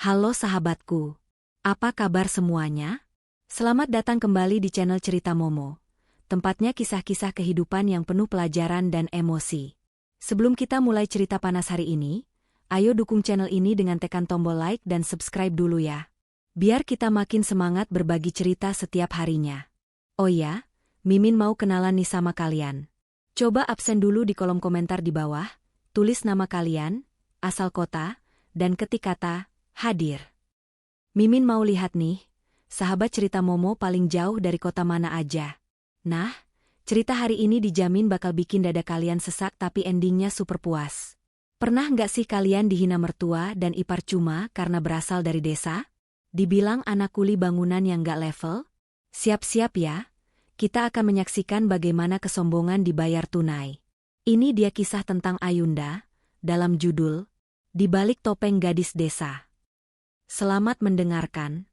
Halo sahabatku, apa kabar semuanya? Selamat datang kembali di channel Cerita Momo, tempatnya kisah-kisah kehidupan yang penuh pelajaran dan emosi. Sebelum kita mulai cerita panas hari ini, ayo dukung channel ini dengan tekan tombol like dan subscribe dulu ya. Biar kita makin semangat berbagi cerita setiap harinya. Oh ya, Mimin mau kenalan nih sama kalian. Coba absen dulu di kolom komentar di bawah, tulis nama kalian, asal kota, dan ketik kata hadir. Mimin mau lihat nih, sahabat cerita Momo paling jauh dari kota mana aja. Nah, cerita hari ini dijamin bakal bikin dada kalian sesak tapi endingnya super puas. Pernah nggak sih kalian dihina mertua dan ipar cuma karena berasal dari desa? Dibilang anak kuli bangunan yang nggak level? Siap-siap ya, kita akan menyaksikan bagaimana kesombongan dibayar tunai. Ini dia kisah tentang Ayunda, dalam judul, Di Balik Topeng Gadis Desa. Selamat mendengarkan.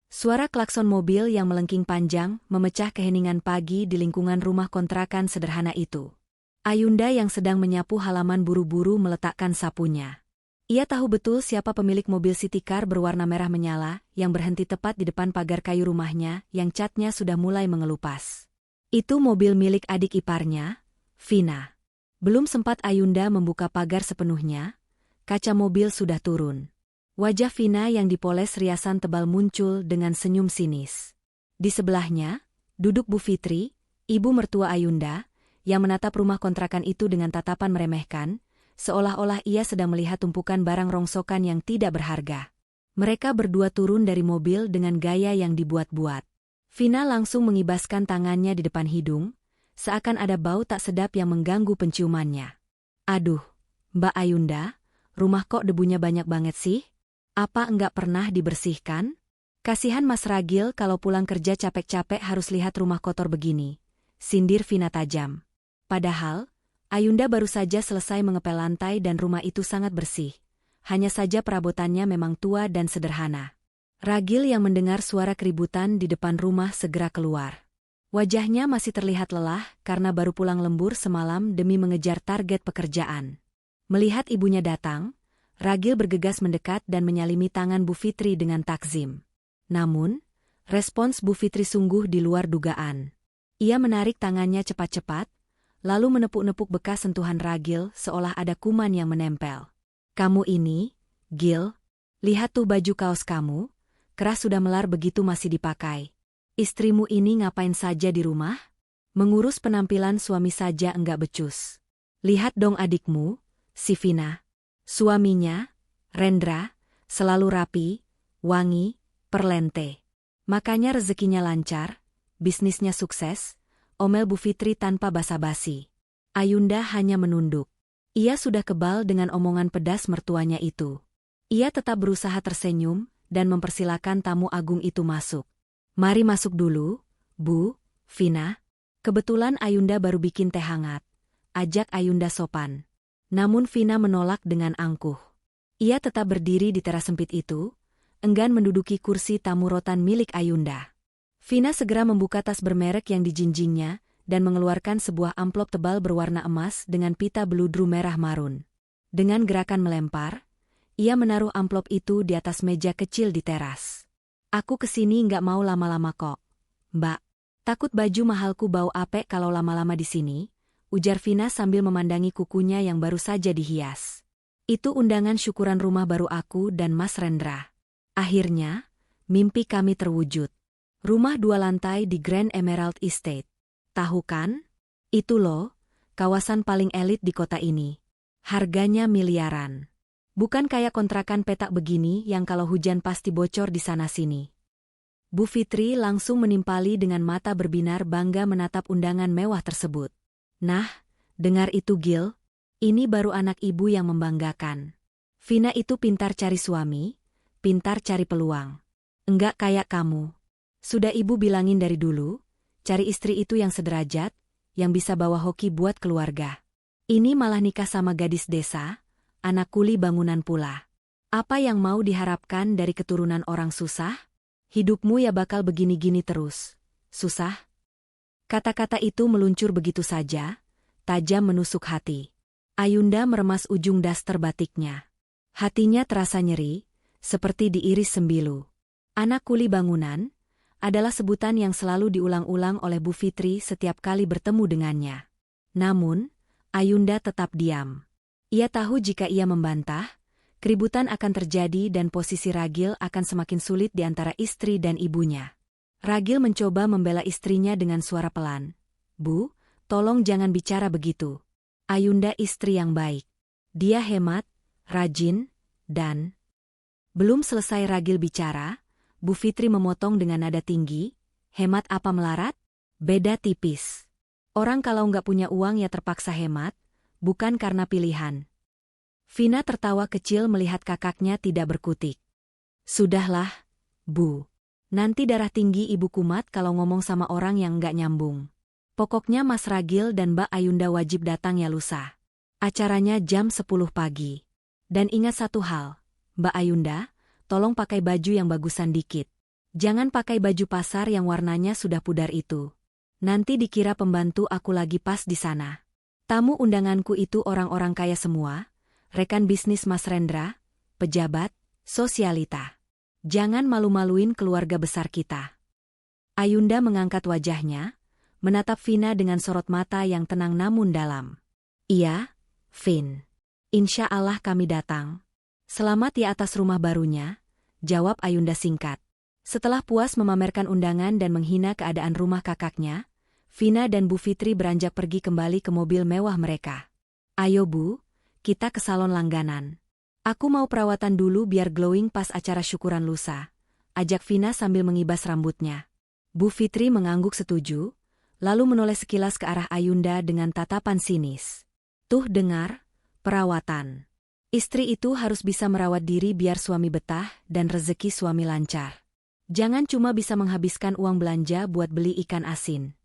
Suara klakson mobil yang melengking panjang memecah keheningan pagi di lingkungan rumah kontrakan sederhana itu. Ayunda yang sedang menyapu halaman buru-buru meletakkan sapunya. Ia tahu betul siapa pemilik mobil city car berwarna merah menyala yang berhenti tepat di depan pagar kayu rumahnya yang catnya sudah mulai mengelupas. Itu mobil milik adik iparnya, Vina. Belum sempat Ayunda membuka pagar sepenuhnya, kaca mobil sudah turun. Wajah Vina yang dipoles riasan tebal muncul dengan senyum sinis. Di sebelahnya, duduk Bu Fitri, ibu mertua Ayunda, yang menatap rumah kontrakan itu dengan tatapan meremehkan, seolah-olah ia sedang melihat tumpukan barang rongsokan yang tidak berharga. Mereka berdua turun dari mobil dengan gaya yang dibuat-buat. Vina langsung mengibaskan tangannya di depan hidung, seakan ada bau tak sedap yang mengganggu penciumannya. Aduh, Mbak Ayunda, rumah kok debunya banyak banget sih? Apa enggak pernah dibersihkan? Kasihan Mas Ragil kalau pulang kerja capek-capek harus lihat rumah kotor begini, sindir Vina tajam. Padahal, Ayunda baru saja selesai mengepel lantai dan rumah itu sangat bersih. Hanya saja perabotannya memang tua dan sederhana. Ragil yang mendengar suara keributan di depan rumah segera keluar. Wajahnya masih terlihat lelah karena baru pulang lembur semalam demi mengejar target pekerjaan. Melihat ibunya datang, Ragil bergegas mendekat dan menyalimi tangan Bu Fitri dengan takzim. Namun, respons Bu Fitri sungguh di luar dugaan. Ia menarik tangannya cepat-cepat, lalu menepuk-nepuk bekas sentuhan Ragil seolah ada kuman yang menempel. Kamu ini, Gil, lihat tuh baju kaos kamu, keras sudah melar begitu masih dipakai. Istrimu ini ngapain saja di rumah? Mengurus penampilan suami saja enggak becus. Lihat dong adikmu, si Vina. Suaminya, Rendra, selalu rapi, wangi, perlente. Makanya rezekinya lancar, bisnisnya sukses, omel Bu Fitri tanpa basa-basi. Ayunda hanya menunduk. Ia sudah kebal dengan omongan pedas mertuanya itu. Ia tetap berusaha tersenyum dan mempersilakan tamu agung itu masuk. Mari masuk dulu, Bu, Vina. Kebetulan Ayunda baru bikin teh hangat. Ajak Ayunda sopan. Namun Vina menolak dengan angkuh. Ia tetap berdiri di teras sempit itu, enggan menduduki kursi tamu rotan milik Ayunda. Vina segera membuka tas bermerek yang dijinjingnya dan mengeluarkan sebuah amplop tebal berwarna emas dengan pita beludru merah marun. Dengan gerakan melempar, ia menaruh amplop itu di atas meja kecil di teras. Aku kesini nggak mau lama-lama kok, Mbak. Takut baju mahalku bau apek kalau lama-lama di sini, ujar Vina sambil memandangi kukunya yang baru saja dihias. Itu undangan syukuran rumah baru aku dan Mas Rendra. Akhirnya, mimpi kami terwujud. Rumah 2 lantai di Grand Emerald Estate. Tahu kan? Itu loh, kawasan paling elit di kota ini. Harganya miliaran. Bukan kayak kontrakan petak begini yang kalau hujan pasti bocor di sana-sini. Bu Fitri langsung menimpali dengan mata berbinar bangga menatap undangan mewah tersebut. Nah, dengar itu Gil, ini baru anak ibu yang membanggakan. Vina itu pintar cari suami, pintar cari peluang. Enggak kayak kamu. Sudah ibu bilangin dari dulu, cari istri itu yang sederajat, yang bisa bawa hoki buat keluarga. Ini malah nikah sama gadis desa, anak kuli bangunan pula. Apa yang mau diharapkan dari keturunan orang susah? Hidupmu ya bakal begini-gini terus. Susah? Kata-kata itu meluncur begitu saja, tajam menusuk hati. Ayunda meremas ujung daster batiknya. Hatinya terasa nyeri, seperti diiris sembilu. Anak kuli bangunan adalah sebutan yang selalu diulang-ulang oleh Bu Fitri setiap kali bertemu dengannya. Namun, Ayunda tetap diam. Ia tahu jika ia membantah, keributan akan terjadi dan posisi Ragil akan semakin sulit di antara istri dan ibunya. Ragil mencoba membela istrinya dengan suara pelan. "Bu, tolong jangan bicara begitu. Ayunda istri yang baik. Dia hemat, rajin, dan..." Belum selesai Ragil bicara, Bu Fitri memotong dengan nada tinggi, "Hemat apa melarat? Beda tipis. Orang kalau nggak punya uang ya terpaksa hemat, bukan karena pilihan." Vina tertawa kecil melihat kakaknya tidak berkutik. "Sudahlah, Bu. Nanti darah tinggi ibu kumat kalau ngomong sama orang yang nggak nyambung. Pokoknya Mas Ragil dan Mbak Ayunda wajib datang ya lusa. Acaranya jam 10 pagi. Dan ingat satu hal, Mbak Ayunda, tolong pakai baju yang bagusan dikit. Jangan pakai baju pasar yang warnanya sudah pudar itu. Nanti dikira pembantu aku lagi pas di sana. Tamu undanganku itu orang-orang kaya semua, rekan bisnis Mas Rendra, pejabat, sosialita. Jangan malu-maluin keluarga besar kita." Ayunda mengangkat wajahnya, menatap Vina dengan sorot mata yang tenang namun dalam. "Iya, Vin. Insya Allah kami datang." "Selamat ya atas rumah barunya," jawab Ayunda singkat. Setelah puas memamerkan undangan dan menghina keadaan rumah kakaknya, Vina dan Bu Fitri beranjak pergi kembali ke mobil mewah mereka. "Ayo Bu, kita ke salon langganan. Aku mau perawatan dulu biar glowing pas acara syukuran lusa," ajak Vina sambil mengibas rambutnya. Bu Fitri mengangguk setuju, lalu menoleh sekilas ke arah Ayunda dengan tatapan sinis. "Tuh dengar, perawatan. Istri itu harus bisa merawat diri biar suami betah dan rezeki suami lancar. Jangan cuma bisa menghabiskan uang belanja buat beli ikan asin."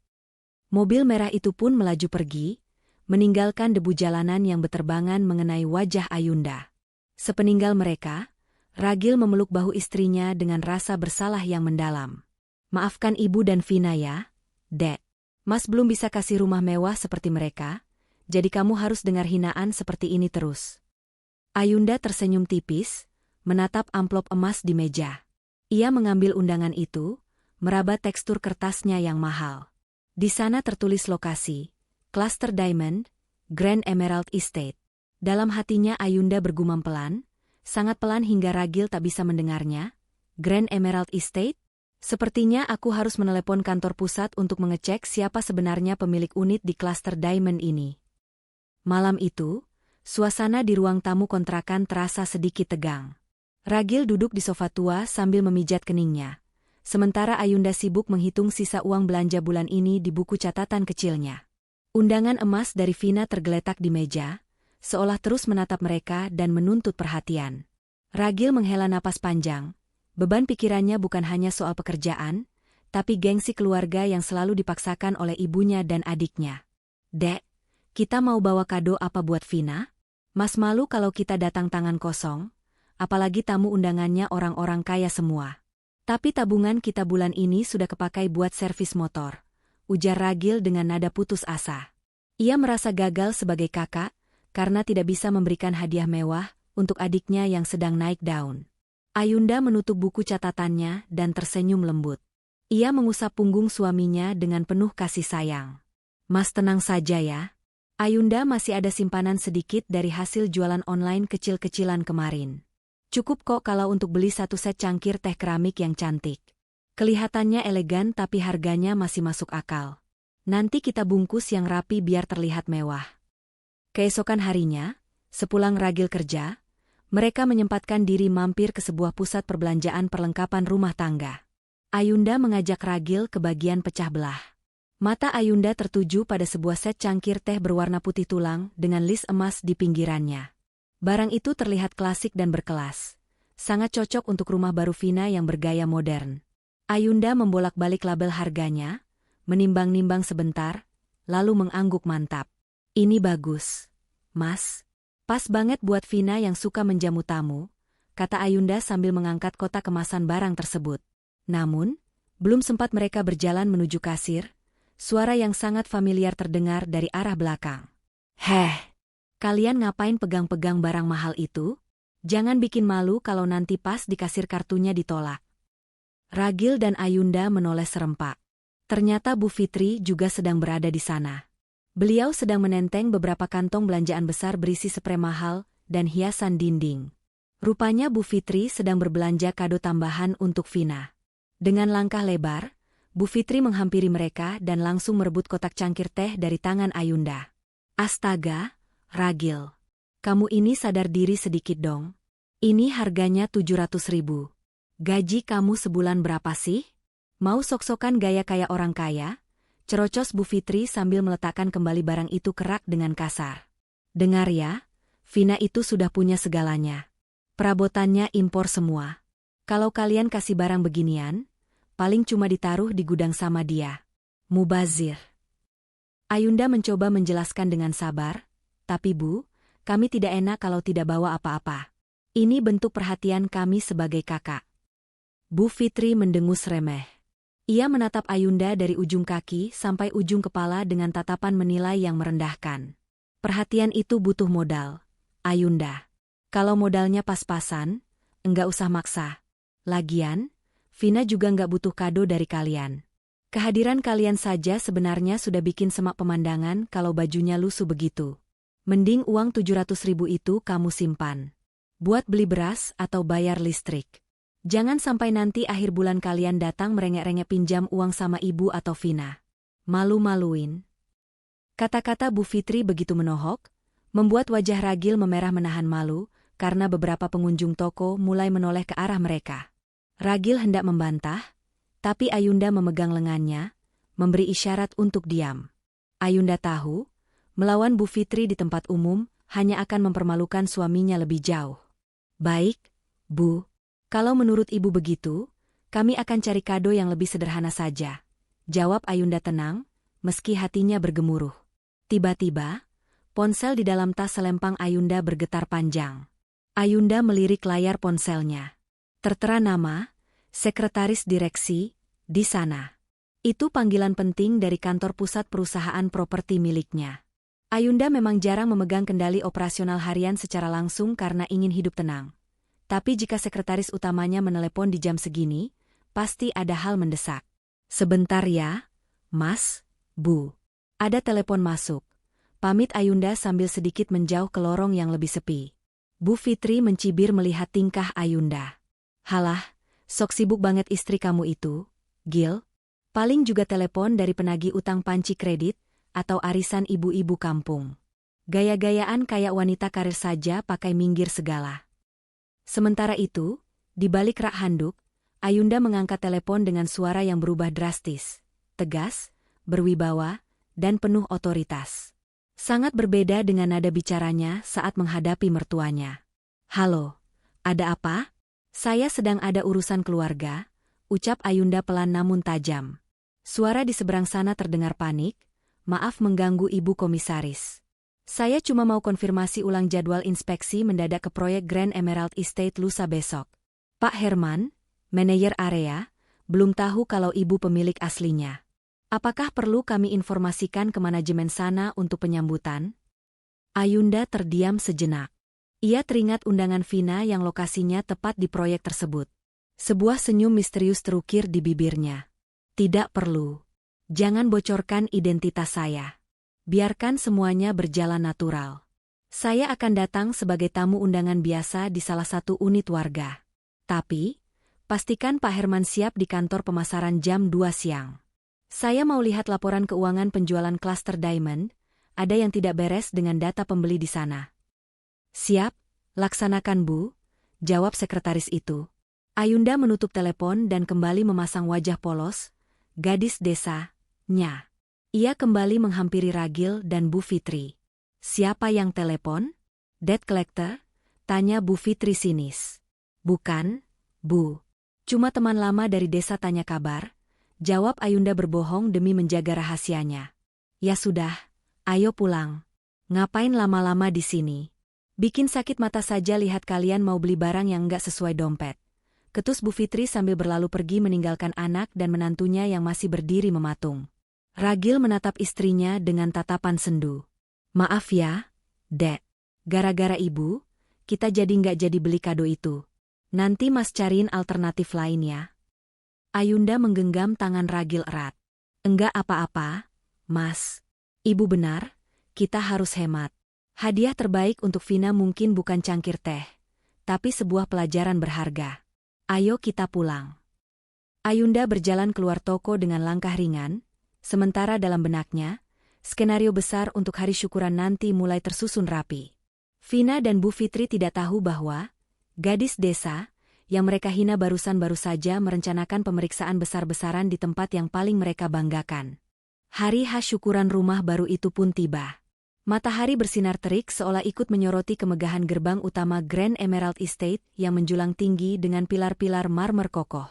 Mobil merah itu pun melaju pergi, meninggalkan debu jalanan yang beterbangan mengenai wajah Ayunda. Sepeninggal mereka, Ragil memeluk bahu istrinya dengan rasa bersalah yang mendalam. "Maafkan ibu dan Vina ya, Dek. Mas belum bisa kasih rumah mewah seperti mereka, jadi kamu harus dengar hinaan seperti ini terus." Ayunda tersenyum tipis, menatap amplop emas di meja. Ia mengambil undangan itu, meraba tekstur kertasnya yang mahal. Di sana tertulis lokasi, Cluster Diamond, Grand Emerald Estate. Dalam hatinya Ayunda bergumam pelan, sangat pelan hingga Ragil tak bisa mendengarnya. "Grand Emerald Estate? Sepertinya aku harus menelepon kantor pusat untuk mengecek siapa sebenarnya pemilik unit di Cluster Diamond ini." Malam itu, suasana di ruang tamu kontrakan terasa sedikit tegang. Ragil duduk di sofa tua sambil memijat keningnya, sementara Ayunda sibuk menghitung sisa uang belanja bulan ini di buku catatan kecilnya. Undangan emas dari Vina tergeletak di meja, seolah terus menatap mereka dan menuntut perhatian. Ragil menghela napas panjang, beban pikirannya bukan hanya soal pekerjaan, tapi gengsi keluarga yang selalu dipaksakan oleh ibunya dan adiknya. "Dek, kita mau bawa kado apa buat Vina? Mas malu kalau kita datang tangan kosong, apalagi tamu undangannya orang-orang kaya semua." "Tapi tabungan kita bulan ini sudah kepakai buat servis motor," ujar Ragil dengan nada putus asa. Ia merasa gagal sebagai kakak, karena tidak bisa memberikan hadiah mewah untuk adiknya yang sedang naik daun. Ayunda menutup buku catatannya dan tersenyum lembut. Ia mengusap punggung suaminya dengan penuh kasih sayang. "Mas tenang saja ya. Ayunda masih ada simpanan sedikit dari hasil jualan online kecil-kecilan kemarin. Cukup kok kalau untuk beli satu set cangkir teh keramik yang cantik. Kelihatannya elegan tapi harganya masih masuk akal. Nanti kita bungkus yang rapi biar terlihat mewah." Keesokan harinya, sepulang Ragil kerja, mereka menyempatkan diri mampir ke sebuah pusat perbelanjaan perlengkapan rumah tangga. Ayunda mengajak Ragil ke bagian pecah belah. Mata Ayunda tertuju pada sebuah set cangkir teh berwarna putih tulang dengan lis emas di pinggirannya. Barang itu terlihat klasik dan berkelas. Sangat cocok untuk rumah baru Vina yang bergaya modern. Ayunda membolak-balik label harganya, menimbang-nimbang sebentar, lalu mengangguk mantap. "Ini bagus, Mas. Pas banget buat Vina yang suka menjamu tamu," kata Ayunda sambil mengangkat kotak kemasan barang tersebut. Namun, belum sempat mereka berjalan menuju kasir, suara yang sangat familiar terdengar dari arah belakang. "Heh, kalian ngapain pegang-pegang barang mahal itu? Jangan bikin malu kalau nanti pas di kasir kartunya ditolak. Ragil dan Ayunda menoleh serempak. Ternyata Bu Fitri juga sedang berada di sana. Beliau sedang menenteng beberapa kantong belanjaan besar berisi sprei mahal dan hiasan dinding. Rupanya Bu Fitri sedang berbelanja kado tambahan untuk Vina. Dengan langkah lebar, Bu Fitri menghampiri mereka dan langsung merebut kotak cangkir teh dari tangan Ayunda. Astaga, Ragil. Kamu ini sadar diri sedikit dong. Ini harganya 700.000. Gaji kamu sebulan berapa sih? Mau sok-sokan gaya kayak orang kaya? Cerocos Bu Fitri sambil meletakkan kembali barang itu ke rak dengan kasar. Dengar ya, Vina itu sudah punya segalanya. Perabotannya impor semua. Kalau kalian kasih barang beginian, paling cuma ditaruh di gudang sama dia. Mubazir. Ayunda mencoba menjelaskan dengan sabar, tapi Bu, kami tidak enak kalau tidak bawa apa-apa. Ini bentuk perhatian kami sebagai kakak. Bu Fitri mendengus remeh. Ia menatap Ayunda dari ujung kaki sampai ujung kepala dengan tatapan menilai yang merendahkan. Perhatian itu butuh modal, Ayunda. Kalau modalnya pas-pasan, enggak usah maksa. Lagian, Vina juga enggak butuh kado dari kalian. Kehadiran kalian saja sebenarnya sudah bikin semak pemandangan kalau bajunya lusuh begitu. Mending uang 700.000 itu kamu simpan. Buat beli beras atau bayar listrik. Jangan sampai nanti akhir bulan kalian datang merengek-rengek pinjam uang sama ibu atau Vina. Malu-maluin. Kata-kata Bu Fitri begitu menohok, membuat wajah Ragil memerah menahan malu, karena beberapa pengunjung toko mulai menoleh ke arah mereka. Ragil hendak membantah, tapi Ayunda memegang lengannya, memberi isyarat untuk diam. Ayunda tahu, melawan Bu Fitri di tempat umum hanya akan mempermalukan suaminya lebih jauh. Baik, Bu. Kalau menurut Ibu begitu, kami akan cari kado yang lebih sederhana saja. Jawab Ayunda tenang, meski hatinya bergemuruh. Tiba-tiba, ponsel di dalam tas selempang Ayunda bergetar panjang. Ayunda melirik layar ponselnya. Tertera nama, Sekretaris Direksi, di sana. Itu panggilan penting dari kantor pusat perusahaan properti miliknya. Ayunda memang jarang memegang kendali operasional harian secara langsung karena ingin hidup tenang. Tapi jika sekretaris utamanya menelepon di jam segini, pasti ada hal mendesak. Sebentar ya, Mas, Bu. Ada telepon masuk. Pamit Ayunda sambil sedikit menjauh ke lorong yang lebih sepi. Bu Fitri mencibir melihat tingkah Ayunda. Halah, sok sibuk banget istri kamu itu, Gil. Paling juga telepon dari penagih utang panci kredit, atau arisan ibu-ibu kampung. Gaya-gayaan kayak wanita karir saja pakai minggir segala. Sementara itu, di balik rak handuk, Ayunda mengangkat telepon dengan suara yang berubah drastis, tegas, berwibawa, dan penuh otoritas. Sangat berbeda dengan nada bicaranya saat menghadapi mertuanya. Halo, ada apa? Saya sedang ada urusan keluarga, ucap Ayunda pelan namun tajam. Suara di seberang sana terdengar panik, maaf mengganggu Ibu Komisaris. Saya cuma mau konfirmasi ulang jadwal inspeksi mendadak ke proyek Grand Emerald Estate lusa besok. Pak Herman, manajer area, belum tahu kalau Ibu pemilik aslinya. Apakah perlu kami informasikan ke manajemen sana untuk penyambutan? Ayunda terdiam sejenak. Ia teringat undangan Vina yang lokasinya tepat di proyek tersebut. Sebuah senyum misterius terukir di bibirnya. Tidak perlu. Jangan bocorkan identitas saya. Biarkan semuanya berjalan natural. Saya akan datang sebagai tamu undangan biasa di salah satu unit warga. Tapi, pastikan Pak Herman siap di kantor pemasaran jam 2 siang. Saya mau lihat laporan keuangan penjualan klaster Diamond, ada yang tidak beres dengan data pembeli di sana. Siap, laksanakan Bu, jawab sekretaris itu. Ayunda menutup telepon dan kembali memasang wajah polos, gadis desa, nya. Ia kembali menghampiri Ragil dan Bu Fitri. Siapa yang telepon? Debt collector? Tanya Bu Fitri sinis. Bukan, Bu. Cuma teman lama dari desa tanya kabar. Jawab Ayunda berbohong demi menjaga rahasianya. Ya sudah, ayo pulang. Ngapain lama-lama di sini? Bikin sakit mata saja lihat kalian mau beli barang yang enggak sesuai dompet. Ketus Bu Fitri sambil berlalu pergi meninggalkan anak dan menantunya yang masih berdiri mematung. Ragil menatap istrinya dengan tatapan sendu. Maaf ya, Dek. Gara-gara Ibu, kita nggak jadi beli kado itu. Nanti Mas cariin alternatif lain ya. Ayunda menggenggam tangan Ragil erat. Enggak apa-apa, Mas. Ibu benar, kita harus hemat. Hadiah terbaik untuk Vina mungkin bukan cangkir teh, tapi sebuah pelajaran berharga. Ayo kita pulang. Ayunda berjalan keluar toko dengan langkah ringan, sementara dalam benaknya, skenario besar untuk hari syukuran nanti mulai tersusun rapi. Vina dan Bu Fitri tidak tahu bahwa gadis desa yang mereka hina baru saja merencanakan pemeriksaan besar-besaran di tempat yang paling mereka banggakan. Hari khas syukuran rumah baru itu pun tiba. Matahari bersinar terik seolah ikut menyoroti kemegahan gerbang utama Grand Emerald Estate yang menjulang tinggi dengan pilar-pilar marmer kokoh.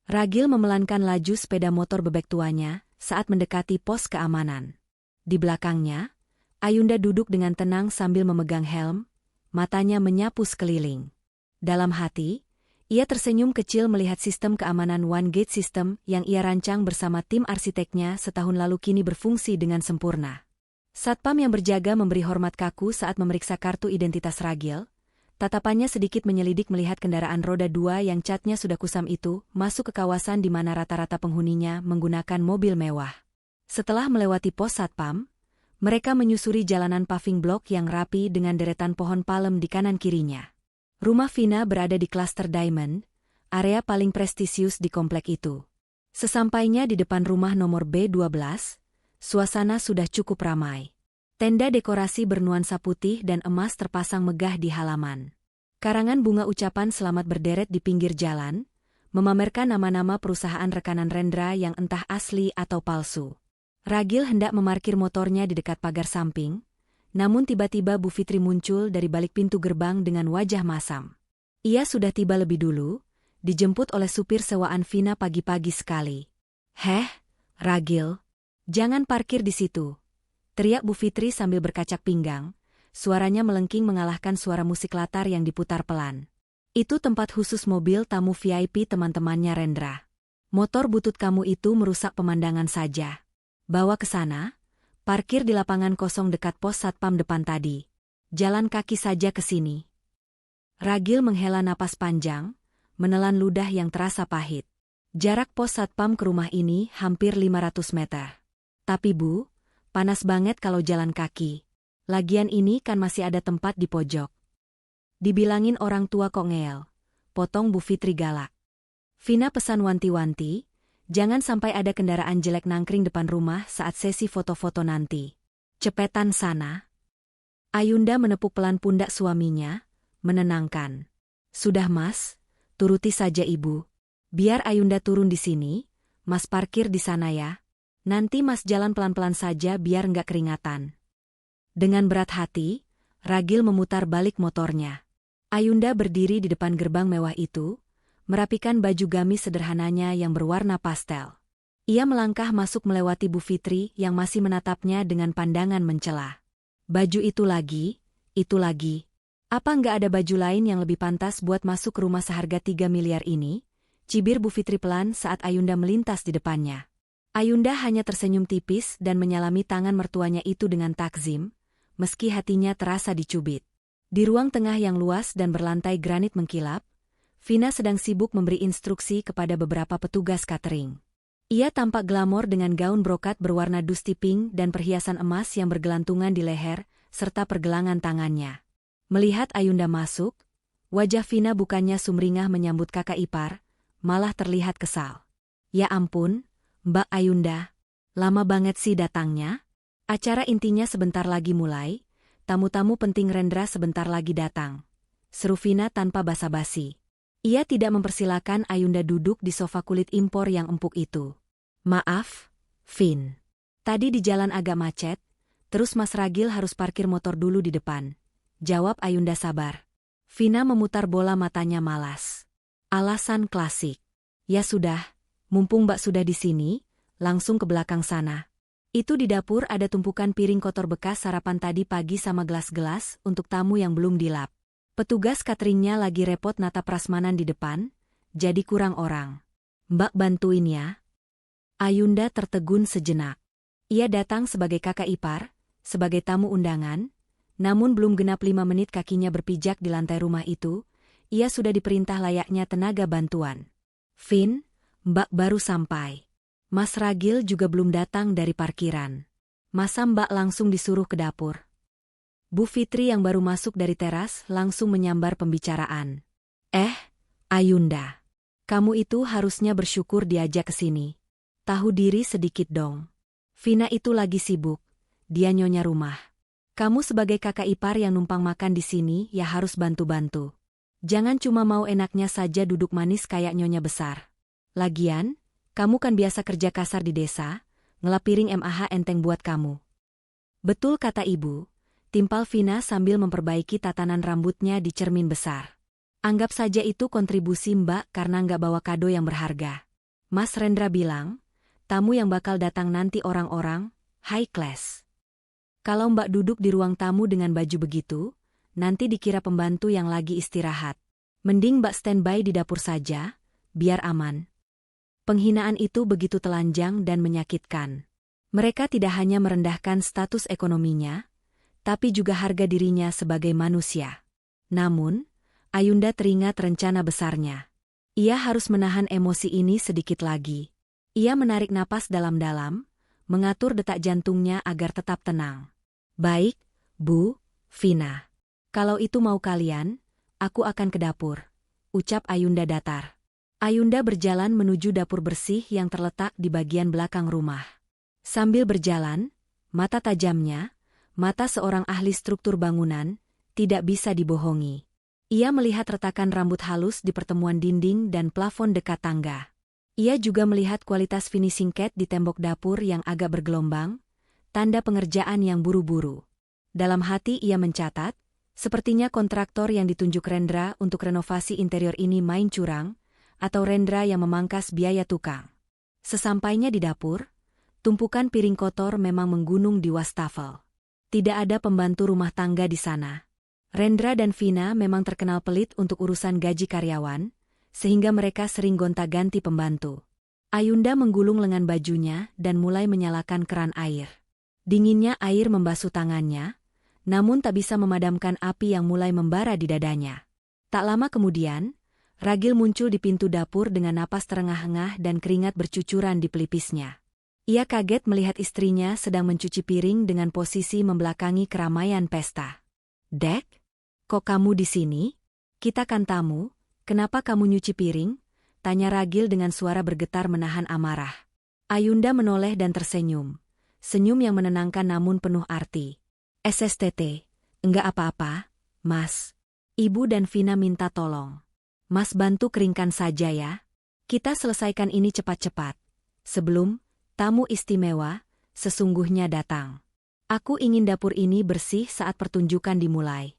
Ragil memelankan laju sepeda motor bebek tuanya saat mendekati pos keamanan. Di belakangnya, Ayunda duduk dengan tenang sambil memegang helm, matanya menyapu sekeliling. Dalam hati, ia tersenyum kecil melihat sistem keamanan One Gate System yang ia rancang bersama tim arsiteknya setahun lalu kini berfungsi dengan sempurna. Satpam yang berjaga memberi hormat kaku saat memeriksa kartu identitas Ragil. Tatapannya sedikit menyelidik melihat kendaraan roda 2 yang catnya sudah kusam itu masuk ke kawasan di mana rata-rata penghuninya menggunakan mobil mewah. Setelah melewati pos Satpam, mereka menyusuri jalanan paving block yang rapi dengan deretan pohon palem di kanan kirinya. Rumah Vina berada di klaster Diamond, area paling prestisius di komplek itu. Sesampainya di depan rumah nomor B12, suasana sudah cukup ramai. Tenda dekorasi bernuansa putih dan emas terpasang megah di halaman. Karangan bunga ucapan selamat berderet di pinggir jalan, memamerkan nama-nama perusahaan rekanan Rendra yang entah asli atau palsu. Ragil hendak memarkir motornya di dekat pagar samping, namun tiba-tiba Bu Fitri muncul dari balik pintu gerbang dengan wajah masam. Ia sudah tiba lebih dulu, dijemput oleh supir sewaan Vina pagi-pagi sekali. "Heh, Ragil, jangan parkir di situ," teriak Bu Fitri sambil berkacak pinggang, suaranya melengking mengalahkan suara musik latar yang diputar pelan. "Itu tempat khusus mobil tamu VIP teman-temannya Rendra. Motor butut kamu itu merusak pemandangan saja. Bawa ke sana, parkir di lapangan kosong dekat pos Satpam depan tadi. Jalan kaki saja ke sini." Ragil menghela napas panjang, menelan ludah yang terasa pahit. Jarak pos Satpam ke rumah ini hampir 500 meter. "Tapi Bu, panas banget kalau jalan kaki. Lagian ini kan masih ada tempat di pojok." "Dibilangin orang tua kok ngeyel," potong Bu Fitri galak. Vina pesan wanti-wanti, jangan sampai ada kendaraan jelek nangkring depan rumah saat sesi foto-foto nanti. "Cepetan sana." Ayunda menepuk pelan pundak suaminya, menenangkan. "Sudah Mas, turuti saja Ibu. Biar Ayunda turun di sini, Mas parkir di sana ya. Nanti Mas jalan pelan-pelan saja biar nggak keringatan." Dengan berat hati, Ragil memutar balik motornya. Ayunda berdiri di depan gerbang mewah itu, merapikan baju gamis sederhananya yang berwarna pastel. Ia melangkah masuk melewati Bu Fitri yang masih menatapnya dengan pandangan mencela. "Baju itu lagi, itu lagi. Apa nggak ada baju lain yang lebih pantas buat masuk ke rumah seharga 3 miliar ini?" Cibir Bu Fitri pelan saat Ayunda melintas di depannya. Ayunda hanya tersenyum tipis dan menyalami tangan mertuanya itu dengan takzim, meski hatinya terasa dicubit. Di ruang tengah yang luas dan berlantai granit mengkilap, Vina sedang sibuk memberi instruksi kepada beberapa petugas catering. Ia tampak glamor dengan gaun brokat berwarna dusty pink dan perhiasan emas yang bergelantungan di leher, serta pergelangan tangannya. Melihat Ayunda masuk, wajah Vina bukannya sumringah menyambut kakak ipar, malah terlihat kesal. "Ya ampun, Mbak Ayunda, lama banget sih datangnya. Acara intinya sebentar lagi mulai, tamu-tamu penting Rendra sebentar lagi datang," seru Vina tanpa basa-basi. Ia tidak mempersilakan Ayunda duduk di sofa kulit impor yang empuk itu. "Maaf, Vin. Tadi di jalan agak macet, terus Mas Ragil harus parkir motor dulu di depan," jawab Ayunda sabar. Vina memutar bola matanya malas. Alasan klasik. "Ya sudah, mumpung Mbak sudah di sini, langsung ke belakang sana. Itu di dapur ada tumpukan piring kotor bekas sarapan tadi pagi sama gelas-gelas untuk tamu yang belum dilap. Petugas cateringnya lagi repot nata prasmanan di depan, jadi kurang orang. Mbak bantuin ya." Ayunda tertegun sejenak. Ia datang sebagai kakak ipar, sebagai tamu undangan, Namun belum genap 5 menit kakinya berpijak di lantai rumah itu, ia sudah diperintah layaknya tenaga bantuan. "Vin, Mbak baru sampai. Mas Ragil juga belum datang dari parkiran. Masa Mbak langsung disuruh ke dapur?" Bu Fitri yang baru masuk dari teras langsung menyambar pembicaraan. Ayunda. Kamu itu harusnya bersyukur diajak ke sini. Tahu diri sedikit dong. Vina itu lagi sibuk. Dia nyonya rumah. Kamu sebagai kakak ipar yang numpang makan di sini ya harus bantu-bantu. Jangan cuma mau enaknya saja duduk manis kayak nyonya besar. Lagian, kamu kan biasa kerja kasar di desa, ngelap piring MAH enteng buat kamu. Betul kata ibu, timpal Vina sambil memperbaiki tatanan rambutnya di cermin besar. Anggap saja itu kontribusi Mbak karena nggak bawa kado yang berharga. Mas Rendra bilang, tamu yang bakal datang nanti orang-orang high class. Kalau Mbak duduk di ruang tamu dengan baju begitu, nanti dikira pembantu yang lagi istirahat. Mending Mbak standby di dapur saja, biar aman. Penghinaan itu begitu telanjang dan menyakitkan. Mereka tidak hanya merendahkan status ekonominya, tapi juga harga dirinya sebagai manusia. Namun, Ayunda teringat rencana besarnya. Ia harus menahan emosi ini sedikit lagi. Ia menarik napas dalam-dalam, mengatur detak jantungnya agar tetap tenang. "Baik, Bu, Vina. Kalau itu mau kalian, aku akan ke dapur," ucap Ayunda datar. Ayunda berjalan menuju dapur bersih yang terletak di bagian belakang rumah. Sambil berjalan, mata tajamnya, mata seorang ahli struktur bangunan, tidak bisa dibohongi. Ia melihat retakan rambut halus di pertemuan dinding dan plafon dekat tangga. Ia juga melihat kualitas finishing cat di tembok dapur yang agak bergelombang, tanda pengerjaan yang buru-buru. Dalam hati ia mencatat, sepertinya kontraktor yang ditunjuk Rendra untuk renovasi interior ini main curang, atau Rendra yang memangkas biaya tukang. Sesampainya di dapur, tumpukan piring kotor memang menggunung di wastafel. Tidak ada pembantu rumah tangga di sana. Rendra dan Vina memang terkenal pelit untuk urusan gaji karyawan, sehingga mereka sering gonta-ganti pembantu. Ayunda menggulung lengan bajunya dan mulai menyalakan keran air. Dinginnya air membasuh tangannya, namun tak bisa memadamkan api yang mulai membara di dadanya. Tak lama kemudian, Ragil muncul di pintu dapur dengan napas terengah-engah dan keringat bercucuran di pelipisnya. Ia kaget melihat istrinya sedang mencuci piring dengan posisi membelakangi keramaian pesta. "Dek, kok kamu di sini? Kita kan tamu, kenapa kamu nyuci piring?" tanya Ragil dengan suara bergetar menahan amarah. Ayunda menoleh dan tersenyum. Senyum yang menenangkan namun penuh arti. "SSTT, enggak apa-apa, Mas. Ibu dan Vina minta tolong. Mas bantu keringkan saja ya. Kita selesaikan ini cepat-cepat. Sebelum tamu istimewa sesungguhnya datang. Aku ingin dapur ini bersih saat pertunjukan dimulai."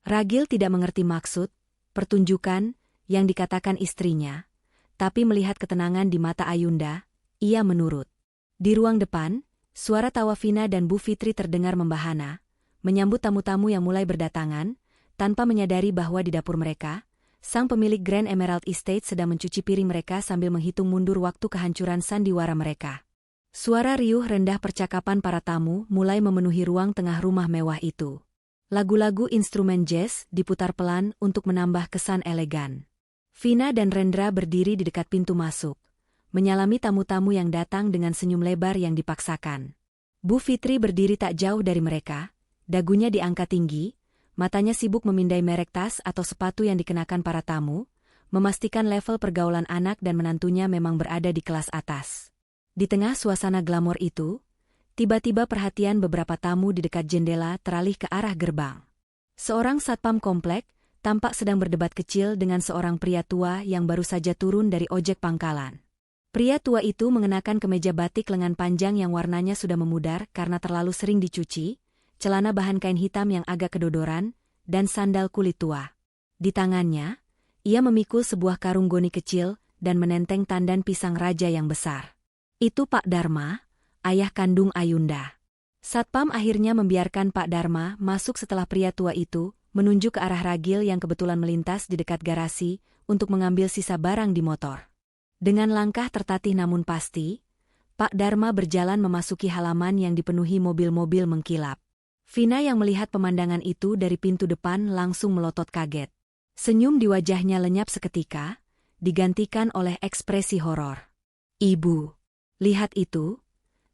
Ragil tidak mengerti maksud pertunjukan yang dikatakan istrinya, tapi melihat ketenangan di mata Ayunda, ia menurut. Di ruang depan, suara tawa Vina dan Bu Fitri terdengar membahana, menyambut tamu-tamu yang mulai berdatangan, tanpa menyadari bahwa di dapur mereka, sang pemilik Grand Emerald Estate sedang mencuci piring mereka sambil menghitung mundur waktu kehancuran sandiwara mereka. Suara riuh rendah percakapan para tamu mulai memenuhi ruang tengah rumah mewah itu. Lagu-lagu instrumen jazz diputar pelan untuk menambah kesan elegan. Vina dan Rendra berdiri di dekat pintu masuk, menyalami tamu-tamu yang datang dengan senyum lebar yang dipaksakan. Bu Fitri berdiri tak jauh dari mereka, dagunya diangkat tinggi, matanya sibuk memindai merek tas atau sepatu yang dikenakan para tamu, memastikan level pergaulan anak dan menantunya memang berada di kelas atas. Di tengah suasana glamor itu, tiba-tiba perhatian beberapa tamu di dekat jendela teralih ke arah gerbang. Seorang satpam komplek tampak sedang berdebat kecil dengan seorang pria tua yang baru saja turun dari ojek pangkalan. Pria tua itu mengenakan kemeja batik lengan panjang yang warnanya sudah memudar karena terlalu sering dicuci, celana bahan kain hitam yang agak kedodoran, dan sandal kulit tua. Di tangannya, ia memikul sebuah karung goni kecil dan menenteng tandan pisang raja yang besar. "Itu Pak Dharma, ayah kandung Ayunda." Satpam akhirnya membiarkan Pak Dharma masuk setelah pria tua itu menunjuk ke arah Ragil yang kebetulan melintas di dekat garasi untuk mengambil sisa barang di motor. Dengan langkah tertatih namun pasti, Pak Dharma berjalan memasuki halaman yang dipenuhi mobil-mobil mengkilap. Vina yang melihat pemandangan itu dari pintu depan langsung melotot kaget. Senyum di wajahnya lenyap seketika, digantikan oleh ekspresi horor. "Ibu, lihat itu,"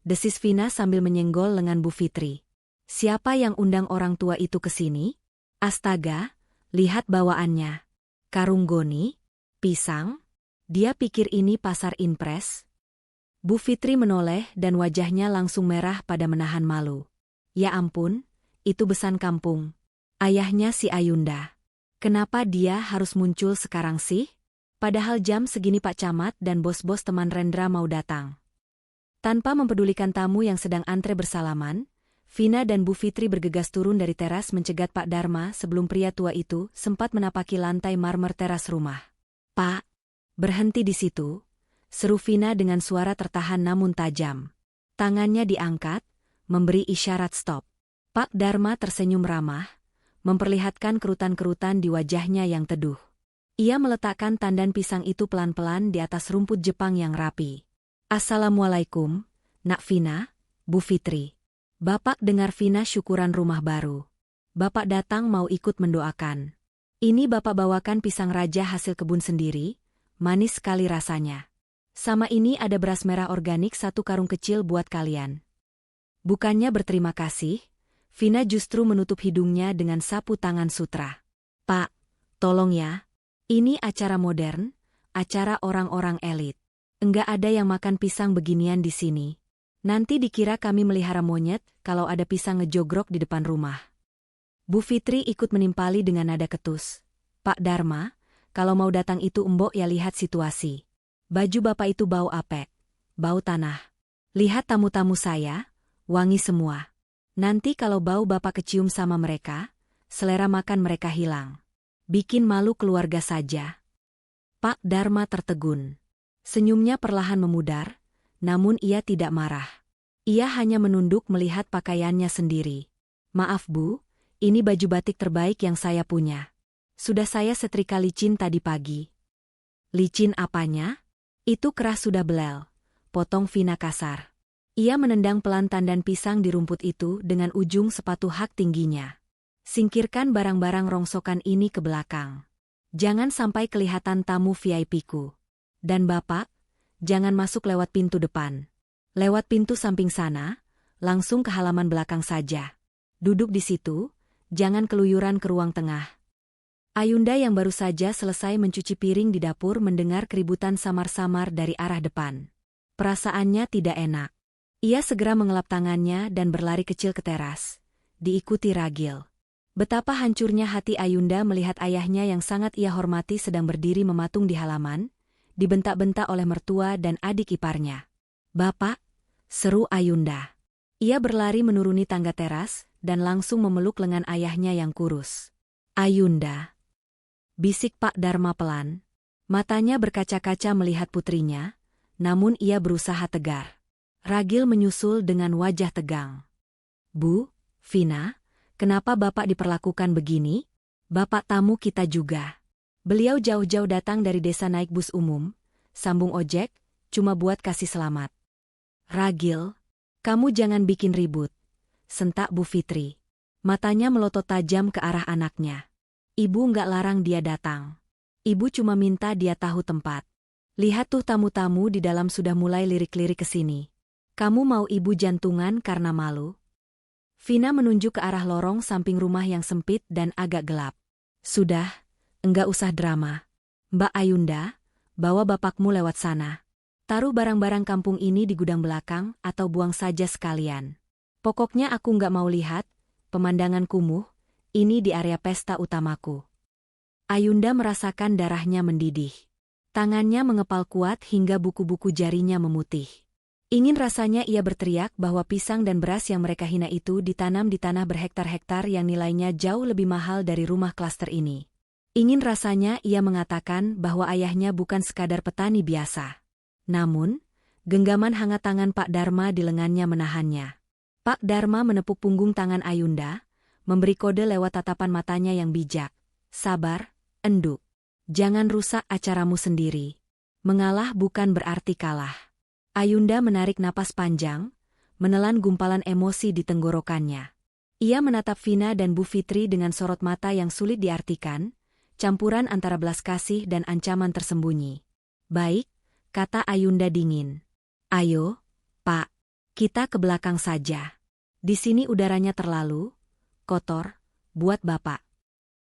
desis Vina sambil menyenggol lengan Bu Fitri. "Siapa yang undang orang tua itu ke sini? Astaga, lihat bawaannya. Karung goni, pisang, dia pikir ini pasar impres?" Bu Fitri menoleh dan wajahnya langsung merah pada menahan malu. Ya ampun, itu besan kampung. Ayahnya si Ayunda. Kenapa dia harus muncul sekarang sih? Padahal jam segini Pak Camat dan bos-bos teman Rendra mau datang. Tanpa mempedulikan tamu yang sedang antre bersalaman, Vina dan Bu Fitri bergegas turun dari teras mencegat Pak Dharma sebelum pria tua itu sempat menapaki lantai marmer teras rumah. "Pak, berhenti di situ," seru Vina dengan suara tertahan namun tajam. Tangannya diangkat, memberi isyarat stop. Pak Dharma tersenyum ramah, memperlihatkan kerutan-kerutan di wajahnya yang teduh. Ia meletakkan tandan pisang itu pelan-pelan di atas rumput Jepang yang rapi. "Assalamualaikum, Nak Vina, Bu Fitri." Bapak dengar Vina syukuran rumah baru. Bapak datang mau ikut mendoakan. "Ini Bapak bawakan pisang raja hasil kebun sendiri, manis sekali rasanya. Sama ini ada beras merah organik 1 karung kecil buat kalian." Bukannya berterima kasih, Vina justru menutup hidungnya dengan sapu tangan sutra. "Pak, tolong ya. Ini acara modern, acara orang-orang elit. Enggak ada yang makan pisang beginian di sini. Nanti dikira kami melihara monyet kalau ada pisang ngejogrok di depan rumah." Bu Fitri ikut menimpali dengan nada ketus. "Pak Dharma, kalau mau datang itu embok ya lihat situasi. Baju Bapak itu bau apek, bau tanah. Lihat tamu-tamu saya, wangi semua. Nanti kalau bau Bapak kecium sama mereka, selera makan mereka hilang. Bikin malu keluarga saja." Pak Dharma tertegun. Senyumnya perlahan memudar, namun ia tidak marah. Ia hanya menunduk melihat pakaiannya sendiri. "Maaf Bu, ini baju batik terbaik yang saya punya. Sudah saya setrika licin tadi pagi." "Licin apanya?" "Itu kerah sudah belel," potong Vina kasar. Ia menendang pelan tandan pisang di rumput itu dengan ujung sepatu hak tingginya. "Singkirkan barang-barang rongsokan ini ke belakang. Jangan sampai kelihatan tamu VIP-ku. Dan Bapak, jangan masuk lewat pintu depan. Lewat pintu samping sana, langsung ke halaman belakang saja. Duduk di situ, jangan keluyuran ke ruang tengah." Ayunda yang baru saja selesai mencuci piring di dapur mendengar keributan samar-samar dari arah depan. Perasaannya tidak enak. Ia segera mengelap tangannya dan berlari kecil ke teras, diikuti Ragil. Betapa hancurnya hati Ayunda melihat ayahnya yang sangat ia hormati sedang berdiri mematung di halaman, dibentak-bentak oleh mertua dan adik iparnya. "Bapak," seru Ayunda. Ia berlari menuruni tangga teras dan langsung memeluk lengan ayahnya yang kurus. "Ayunda," bisik Pak Dharma pelan. Matanya berkaca-kaca melihat putrinya, namun ia berusaha tegar. Ragil menyusul dengan wajah tegang. "Bu, Vina, kenapa Bapak diperlakukan begini? Bapak tamu kita juga. Beliau jauh-jauh datang dari desa naik bus umum, sambung ojek, cuma buat kasih selamat." "Ragil, kamu jangan bikin ribut," sentak Bu Fitri. Matanya melotot tajam ke arah anaknya. "Ibu nggak larang dia datang. Ibu cuma minta dia tahu tempat. Lihat tuh tamu-tamu di dalam sudah mulai lirik-lirik ke sini. Kamu mau ibu jantungan karena malu?" Vina menunjuk ke arah lorong samping rumah yang sempit dan agak gelap. "Sudah, enggak usah drama. Mbak Ayunda, bawa bapakmu lewat sana. Taruh barang-barang kampung ini di gudang belakang atau buang saja sekalian. Pokoknya aku nggak mau lihat pemandangan kumuh, ini di area pesta utamaku." Ayunda merasakan darahnya mendidih. Tangannya mengepal kuat hingga buku-buku jarinya memutih. Ingin rasanya ia berteriak bahwa pisang dan beras yang mereka hina itu ditanam di tanah berhektar-hektar yang nilainya jauh lebih mahal dari rumah klaster ini. Ingin rasanya ia mengatakan bahwa ayahnya bukan sekadar petani biasa. Namun, genggaman hangat tangan Pak Dharma di lengannya menahannya. Pak Dharma menepuk punggung tangan Ayunda, memberi kode lewat tatapan matanya yang bijak. "Sabar, Enduk. Jangan rusak acaramu sendiri. Mengalah bukan berarti kalah." Ayunda menarik napas panjang, menelan gumpalan emosi di tenggorokannya. Ia menatap Vina dan Bu Fitri dengan sorot mata yang sulit diartikan, campuran antara belas kasih dan ancaman tersembunyi. "Baik," kata Ayunda dingin. "Ayo, Pak, kita ke belakang saja. Di sini udaranya terlalu kotor buat Bapak."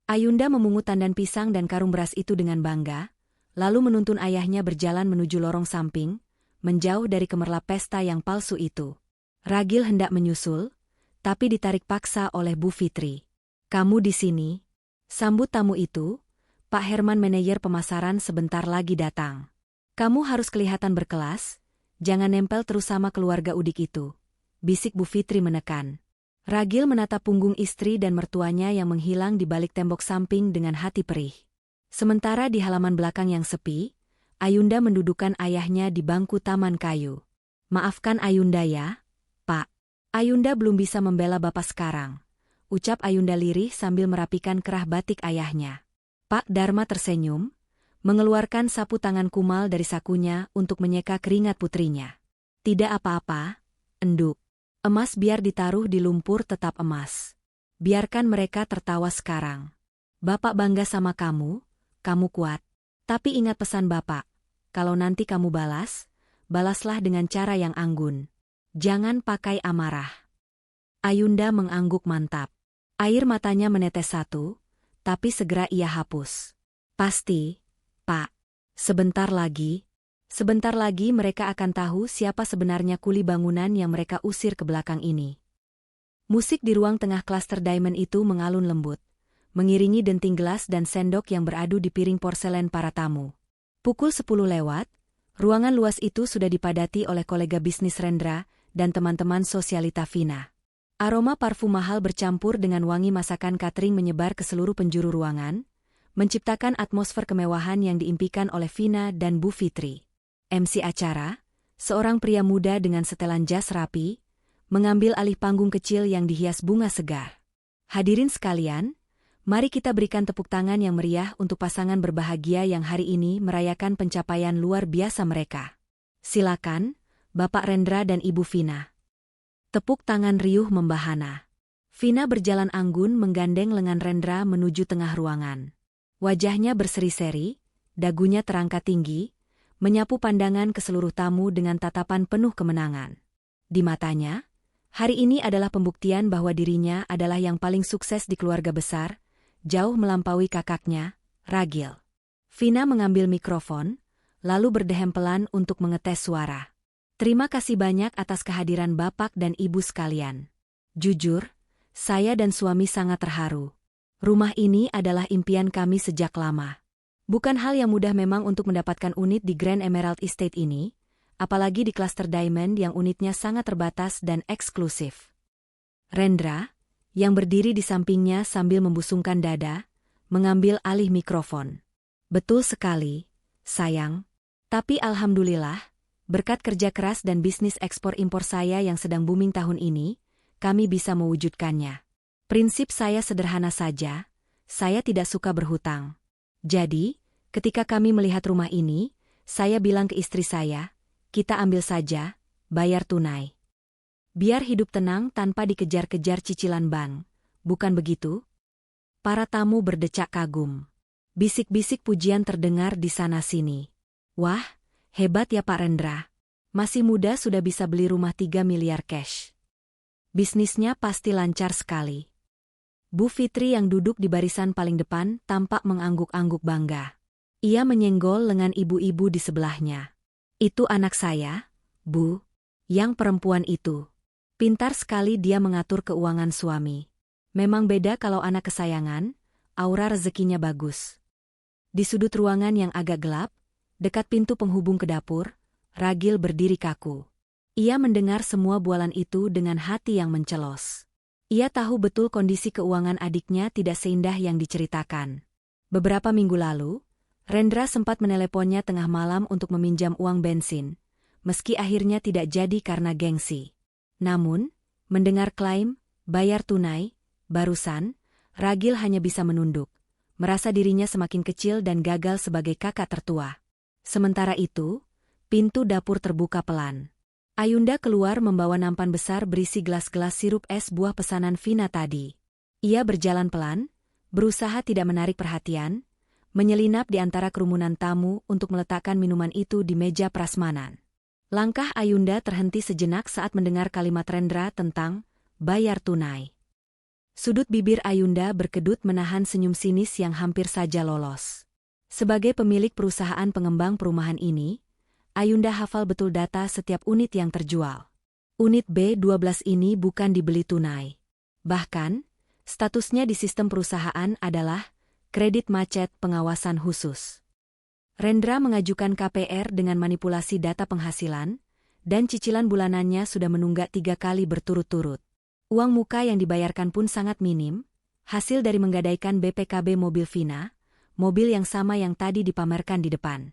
Ayunda memungut tandan pisang dan karung beras itu dengan bangga, lalu menuntun ayahnya berjalan menuju lorong samping, menjauh dari kemerlap pesta yang palsu itu. Ragil hendak menyusul, tapi ditarik paksa oleh Bu Fitri. "Kamu di sini?" Sambut tamu itu, Pak Herman manajer pemasaran sebentar lagi datang. "Kamu harus kelihatan berkelas, jangan nempel terus sama keluarga udik itu," bisik Bu Fitri menekan. Ragil menatap punggung istri dan mertuanya yang menghilang di balik tembok samping dengan hati perih. Sementara di halaman belakang yang sepi, Ayunda mendudukkan ayahnya di bangku taman kayu. "Maafkan Ayunda ya, Pak. Ayunda belum bisa membela Bapak sekarang," ucap Ayunda lirih sambil merapikan kerah batik ayahnya. Pak Dharma tersenyum, mengeluarkan sapu tangan kumal dari sakunya untuk menyeka keringat putrinya. "Tidak apa-apa, Enduk. Emas biar ditaruh di lumpur tetap emas. Biarkan mereka tertawa sekarang. Bapak bangga sama kamu, kamu kuat. Tapi ingat pesan Bapak, kalau nanti kamu balas, balaslah dengan cara yang anggun. Jangan pakai amarah." Ayunda mengangguk mantap. Air matanya menetes satu, tapi segera ia hapus. "Pasti, Pak. Sebentar lagi mereka akan tahu siapa sebenarnya kuli bangunan yang mereka usir ke belakang ini." Musik di ruang tengah klaster Diamond itu mengalun lembut, mengiringi denting gelas dan sendok yang beradu di piring porselen para tamu. Pukul 10 lewat, ruangan luas itu sudah dipadati oleh kolega bisnis Rendra dan teman-teman sosialita Vina. Aroma parfum mahal bercampur dengan wangi masakan catering menyebar ke seluruh penjuru ruangan, menciptakan atmosfer kemewahan yang diimpikan oleh Vina dan Bu Fitri. MC acara, seorang pria muda dengan setelan jas rapi, mengambil alih panggung kecil yang dihias bunga segar. "Hadirin sekalian, mari kita berikan tepuk tangan yang meriah untuk pasangan berbahagia yang hari ini merayakan pencapaian luar biasa mereka. Silakan, Bapak Rendra dan Ibu Vina." Tepuk tangan riuh membahana. Vina berjalan anggun menggandeng lengan Rendra menuju tengah ruangan. Wajahnya berseri-seri, dagunya terangkat tinggi, menyapu pandangan ke seluruh tamu dengan tatapan penuh kemenangan. Di matanya, hari ini adalah pembuktian bahwa dirinya adalah yang paling sukses di keluarga besar, jauh melampaui kakaknya, Ragil. Vina mengambil mikrofon, lalu berdehem pelan untuk mengetes suara. "Terima kasih banyak atas kehadiran Bapak dan Ibu sekalian. Jujur, saya dan suami sangat terharu. Rumah ini adalah impian kami sejak lama. Bukan hal yang mudah memang untuk mendapatkan unit di Grand Emerald Estate ini, apalagi di klaster Diamond yang unitnya sangat terbatas dan eksklusif." Rendra, yang berdiri di sampingnya sambil membusungkan dada, mengambil alih mikrofon. "Betul sekali, sayang. Tapi alhamdulillah, berkat kerja keras dan bisnis ekspor-impor saya yang sedang booming tahun ini, kami bisa mewujudkannya. Prinsip saya sederhana saja, saya tidak suka berhutang. Jadi, ketika kami melihat rumah ini, saya bilang ke istri saya, kita ambil saja, bayar tunai. Biar hidup tenang tanpa dikejar-kejar cicilan bank, bukan begitu?" Para tamu berdecak kagum. Bisik-bisik pujian terdengar di sana-sini. "Wah, hebat ya Pak Rendra. Masih muda sudah bisa beli rumah 3 miliar cash. Bisnisnya pasti lancar sekali." Bu Fitri yang duduk di barisan paling depan tampak mengangguk-angguk bangga. Ia menyenggol lengan ibu-ibu di sebelahnya. "Itu anak saya, Bu. Yang perempuan itu. Pintar sekali dia mengatur keuangan suami. Memang beda kalau anak kesayangan, aura rezekinya bagus." Di sudut ruangan yang agak gelap, dekat pintu penghubung ke dapur, Ragil berdiri kaku. Ia mendengar semua bualan itu dengan hati yang mencelos. Ia tahu betul kondisi keuangan adiknya tidak seindah yang diceritakan. Beberapa minggu lalu, Rendra sempat meneleponnya tengah malam untuk meminjam uang bensin, meski akhirnya tidak jadi karena gengsi. Namun, mendengar klaim, bayar tunai, barusan, Ragil hanya bisa menunduk, merasa dirinya semakin kecil dan gagal sebagai kakak tertua. Sementara itu, pintu dapur terbuka pelan. Ayunda keluar membawa nampan besar berisi gelas-gelas sirup es buah pesanan Vina tadi. Ia berjalan pelan, berusaha tidak menarik perhatian, menyelinap di antara kerumunan tamu untuk meletakkan minuman itu di meja prasmanan. Langkah Ayunda terhenti sejenak saat mendengar kalimat Rendra tentang bayar tunai. Sudut bibir Ayunda berkedut menahan senyum sinis yang hampir saja lolos. Sebagai pemilik perusahaan pengembang perumahan ini, Ayunda hafal betul data setiap unit yang terjual. Unit B12 ini bukan dibeli tunai. Bahkan, statusnya di sistem perusahaan adalah kredit macet pengawasan khusus. Rendra mengajukan KPR dengan manipulasi data penghasilan, dan cicilan bulanannya sudah menunggak 3 kali berturut-turut. Uang muka yang dibayarkan pun sangat minim, hasil dari menggadaikan BPKB mobil Vina, mobil yang sama yang tadi dipamerkan di depan.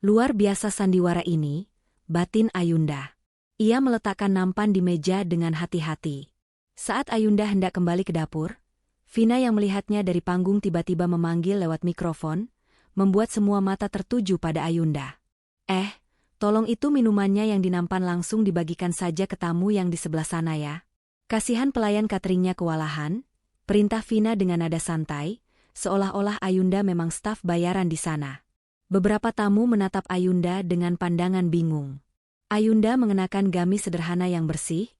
Luar biasa sandiwara ini, batin Ayunda. Ia meletakkan nampan di meja dengan hati-hati. Saat Ayunda hendak kembali ke dapur, Vina yang melihatnya dari panggung tiba-tiba memanggil lewat mikrofon, membuat semua mata tertuju pada Ayunda. Tolong itu minumannya yang dinampan langsung dibagikan saja ke tamu yang di sebelah sana ya. Kasihan pelayan cateringnya kewalahan, perintah Vina dengan nada santai, seolah-olah Ayunda memang staf bayaran di sana. Beberapa tamu menatap Ayunda dengan pandangan bingung. Ayunda mengenakan gamis sederhana yang bersih,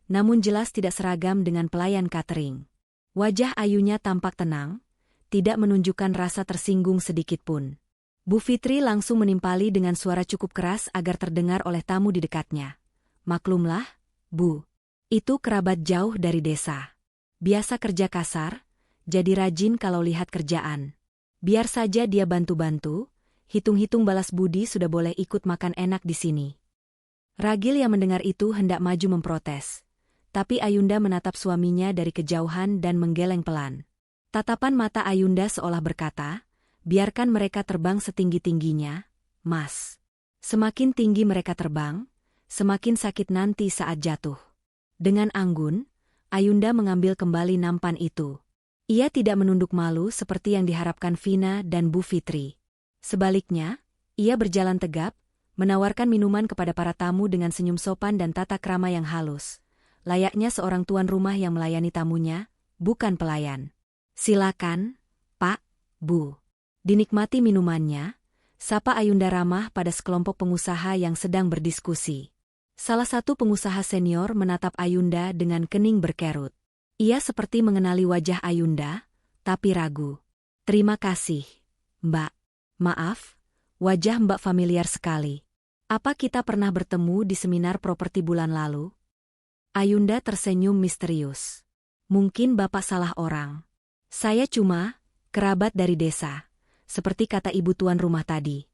namun jelas tidak seragam dengan pelayan catering. Wajah Ayunya tampak tenang, tidak menunjukkan rasa tersinggung sedikitpun. Bu Fitri langsung menimpali dengan suara cukup keras agar terdengar oleh tamu di dekatnya. Maklumlah, Bu. Itu kerabat jauh dari desa. Biasa kerja kasar, jadi rajin kalau lihat kerjaan. Biar saja dia bantu-bantu, hitung-hitung balas budi sudah boleh ikut makan enak di sini. Ragil yang mendengar itu hendak maju memprotes. Tapi Ayunda menatap suaminya dari kejauhan dan menggeleng pelan. Tatapan mata Ayunda seolah berkata, biarkan mereka terbang setinggi-tingginya, Mas. Semakin tinggi mereka terbang, semakin sakit nanti saat jatuh. Dengan anggun, Ayunda mengambil kembali nampan itu. Ia tidak menunduk malu seperti yang diharapkan Vina dan Bu Fitri. Sebaliknya, ia berjalan tegap, menawarkan minuman kepada para tamu dengan senyum sopan dan tata krama yang halus. Layaknya seorang tuan rumah yang melayani tamunya, bukan pelayan. Silakan, Pak, Bu. Dinikmati minumannya, sapa Ayunda ramah pada sekelompok pengusaha yang sedang berdiskusi. Salah satu pengusaha senior menatap Ayunda dengan kening berkerut. Ia seperti mengenali wajah Ayunda, tapi ragu. Terima kasih, Mbak. Maaf, wajah Mbak familiar sekali. Apa kita pernah bertemu di seminar properti bulan lalu? Ayunda tersenyum misterius. Mungkin Bapak salah orang. Saya cuma kerabat dari desa, seperti kata ibu tuan rumah tadi.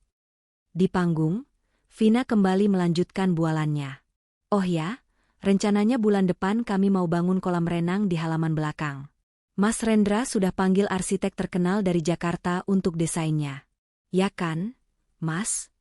Di panggung, Vina kembali melanjutkan bualannya. Oh ya, rencananya bulan depan kami mau bangun kolam renang di halaman belakang. Mas Rendra sudah panggil arsitek terkenal dari Jakarta untuk desainnya. Ya kan, Mas?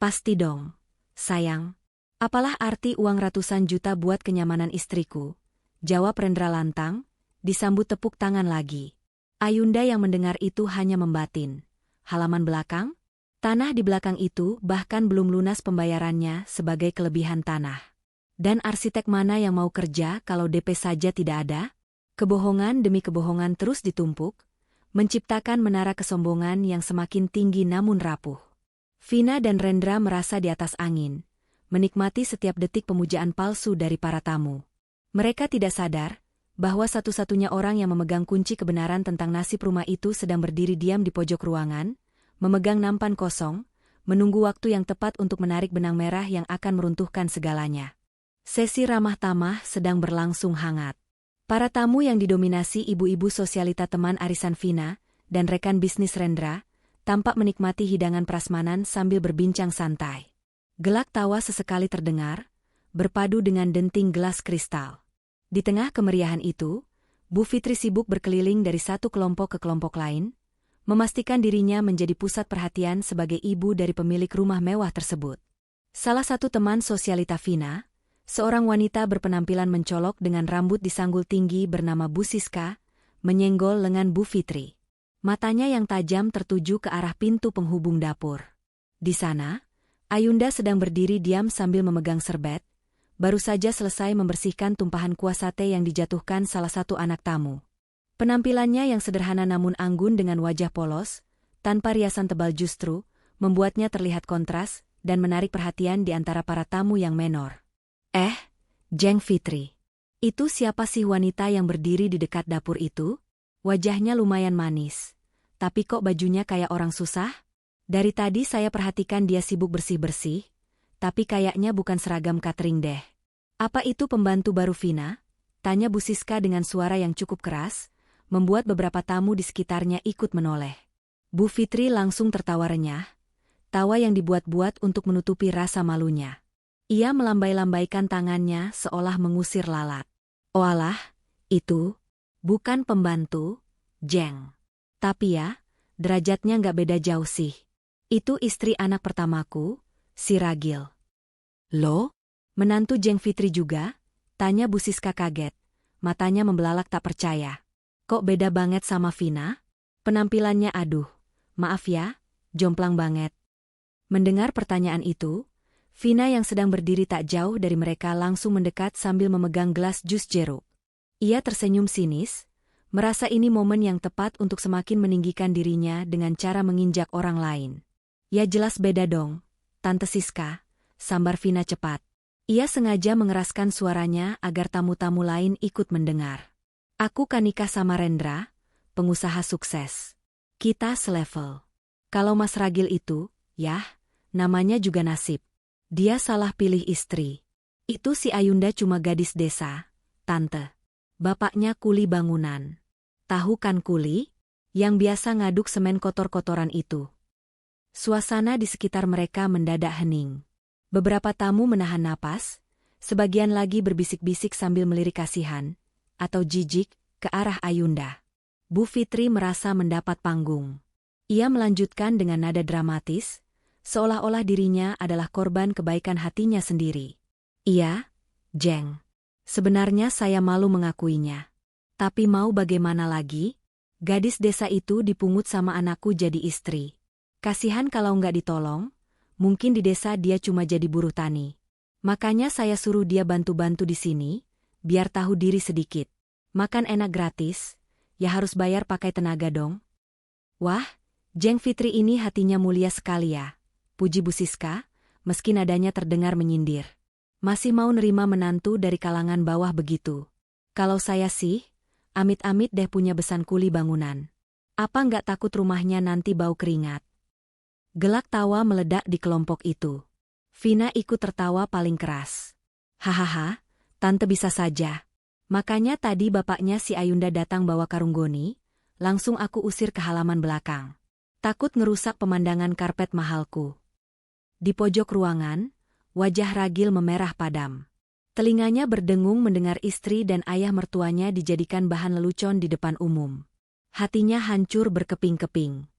Pasti dong, sayang. Apalah arti uang ratusan juta buat kenyamanan istriku? Jawab Rendra lantang, disambut tepuk tangan lagi. Ayunda yang mendengar itu hanya membatin. Halaman belakang? Tanah di belakang itu bahkan belum lunas pembayarannya sebagai kelebihan tanah. Dan arsitek mana yang mau kerja kalau DP saja tidak ada? Kebohongan demi kebohongan terus ditumpuk, menciptakan menara kesombongan yang semakin tinggi namun rapuh. Vina dan Rendra merasa di atas angin, menikmati setiap detik pemujaan palsu dari para tamu. Mereka tidak sadar bahwa satu-satunya orang yang memegang kunci kebenaran tentang nasib rumah itu sedang berdiri diam di pojok ruangan, memegang nampan kosong, menunggu waktu yang tepat untuk menarik benang merah yang akan meruntuhkan segalanya. Sesi ramah tamah sedang berlangsung hangat. Para tamu yang didominasi ibu-ibu sosialita teman arisan Vina dan rekan bisnis Rendra, tampak menikmati hidangan prasmanan sambil berbincang santai. Gelak tawa sesekali terdengar, berpadu dengan denting gelas kristal. Di tengah kemeriahan itu, Bu Fitri sibuk berkeliling dari satu kelompok ke kelompok lain, memastikan dirinya menjadi pusat perhatian sebagai ibu dari pemilik rumah mewah tersebut. Salah satu teman sosialita Vina, seorang wanita berpenampilan mencolok dengan rambut disanggul tinggi bernama Bu Siska, menyenggol lengan Bu Fitri. Matanya yang tajam tertuju ke arah pintu penghubung dapur. Di sana, Ayunda sedang berdiri diam sambil memegang serbet, baru saja selesai membersihkan tumpahan kuah sate yang dijatuhkan salah satu anak tamu. Penampilannya yang sederhana namun anggun dengan wajah polos, tanpa riasan tebal justru, membuatnya terlihat kontras dan menarik perhatian di antara para tamu yang menor. Jeng Fitri. Itu siapa sih wanita yang berdiri di dekat dapur itu? Wajahnya lumayan manis. Tapi kok bajunya kayak orang susah? Dari tadi saya perhatikan dia sibuk bersih-bersih, tapi kayaknya bukan seragam catering deh. Apa itu pembantu baru Vina? Tanya Bu Siska dengan suara yang cukup keras, membuat beberapa tamu di sekitarnya ikut menoleh. Bu Fitri langsung tertawa renyah, tawa yang dibuat-buat untuk menutupi rasa malunya. Ia melambai-lambaikan tangannya seolah mengusir lalat. Oalah, itu bukan pembantu, Jeng. Tapi ya, derajatnya nggak beda jauh sih. Itu istri anak pertamaku, si Ragil. Loh? Menantu Jeng Fitri juga? Tanya Bu Siska kaget, matanya membelalak tak percaya. Kok beda banget sama Vina? Penampilannya aduh, maaf ya, jomplang banget. Mendengar pertanyaan itu, Vina yang sedang berdiri tak jauh dari mereka langsung mendekat sambil memegang gelas jus jeruk. Ia tersenyum sinis, merasa ini momen yang tepat untuk semakin meninggikan dirinya dengan cara menginjak orang lain. Ya jelas beda dong, Tante Siska, sambar Vina cepat. Ia sengaja mengeraskan suaranya agar tamu-tamu lain ikut mendengar. Aku kan nikah sama Rendra, pengusaha sukses. Kita selevel. Kalau Mas Ragil itu, yah, namanya juga nasib. Dia salah pilih istri. Itu si Ayunda cuma gadis desa, Tante. Bapaknya kuli bangunan. Tahu kan kuli? Yang biasa ngaduk semen kotor-kotoran itu. Suasana di sekitar mereka mendadak hening. Beberapa tamu menahan napas, sebagian lagi berbisik-bisik sambil melirik kasihan, atau jijik, ke arah Ayunda. Bu Fitri merasa mendapat panggung. Ia melanjutkan dengan nada dramatis, seolah-olah dirinya adalah korban kebaikan hatinya sendiri. Iya, Jeng. Sebenarnya saya malu mengakuinya. Tapi mau bagaimana lagi? Gadis desa itu dipungut sama anakku jadi istri. Kasihan kalau nggak ditolong, mungkin di desa dia cuma jadi buruh tani. Makanya saya suruh dia bantu-bantu di sini, biar tahu diri sedikit. Makan enak gratis, ya harus bayar pakai tenaga dong. Wah, Jeng Fitri ini hatinya mulia sekali ya. Puji Bu Siska, meski nadanya terdengar menyindir. Masih mau nerima menantu dari kalangan bawah begitu. Kalau saya sih, amit-amit deh punya besan kuli bangunan. Apa nggak takut rumahnya nanti bau keringat? Gelak tawa meledak di kelompok itu. Vina ikut tertawa paling keras. Hahaha, Tante bisa saja. Makanya tadi bapaknya si Ayunda datang bawa karung goni, langsung aku usir ke halaman belakang. Takut ngerusak pemandangan karpet mahalku. Di pojok ruangan, wajah Ragil memerah padam. Telinganya berdengung mendengar istri dan ayah mertuanya dijadikan bahan lelucon di depan umum. Hatinya hancur berkeping-keping.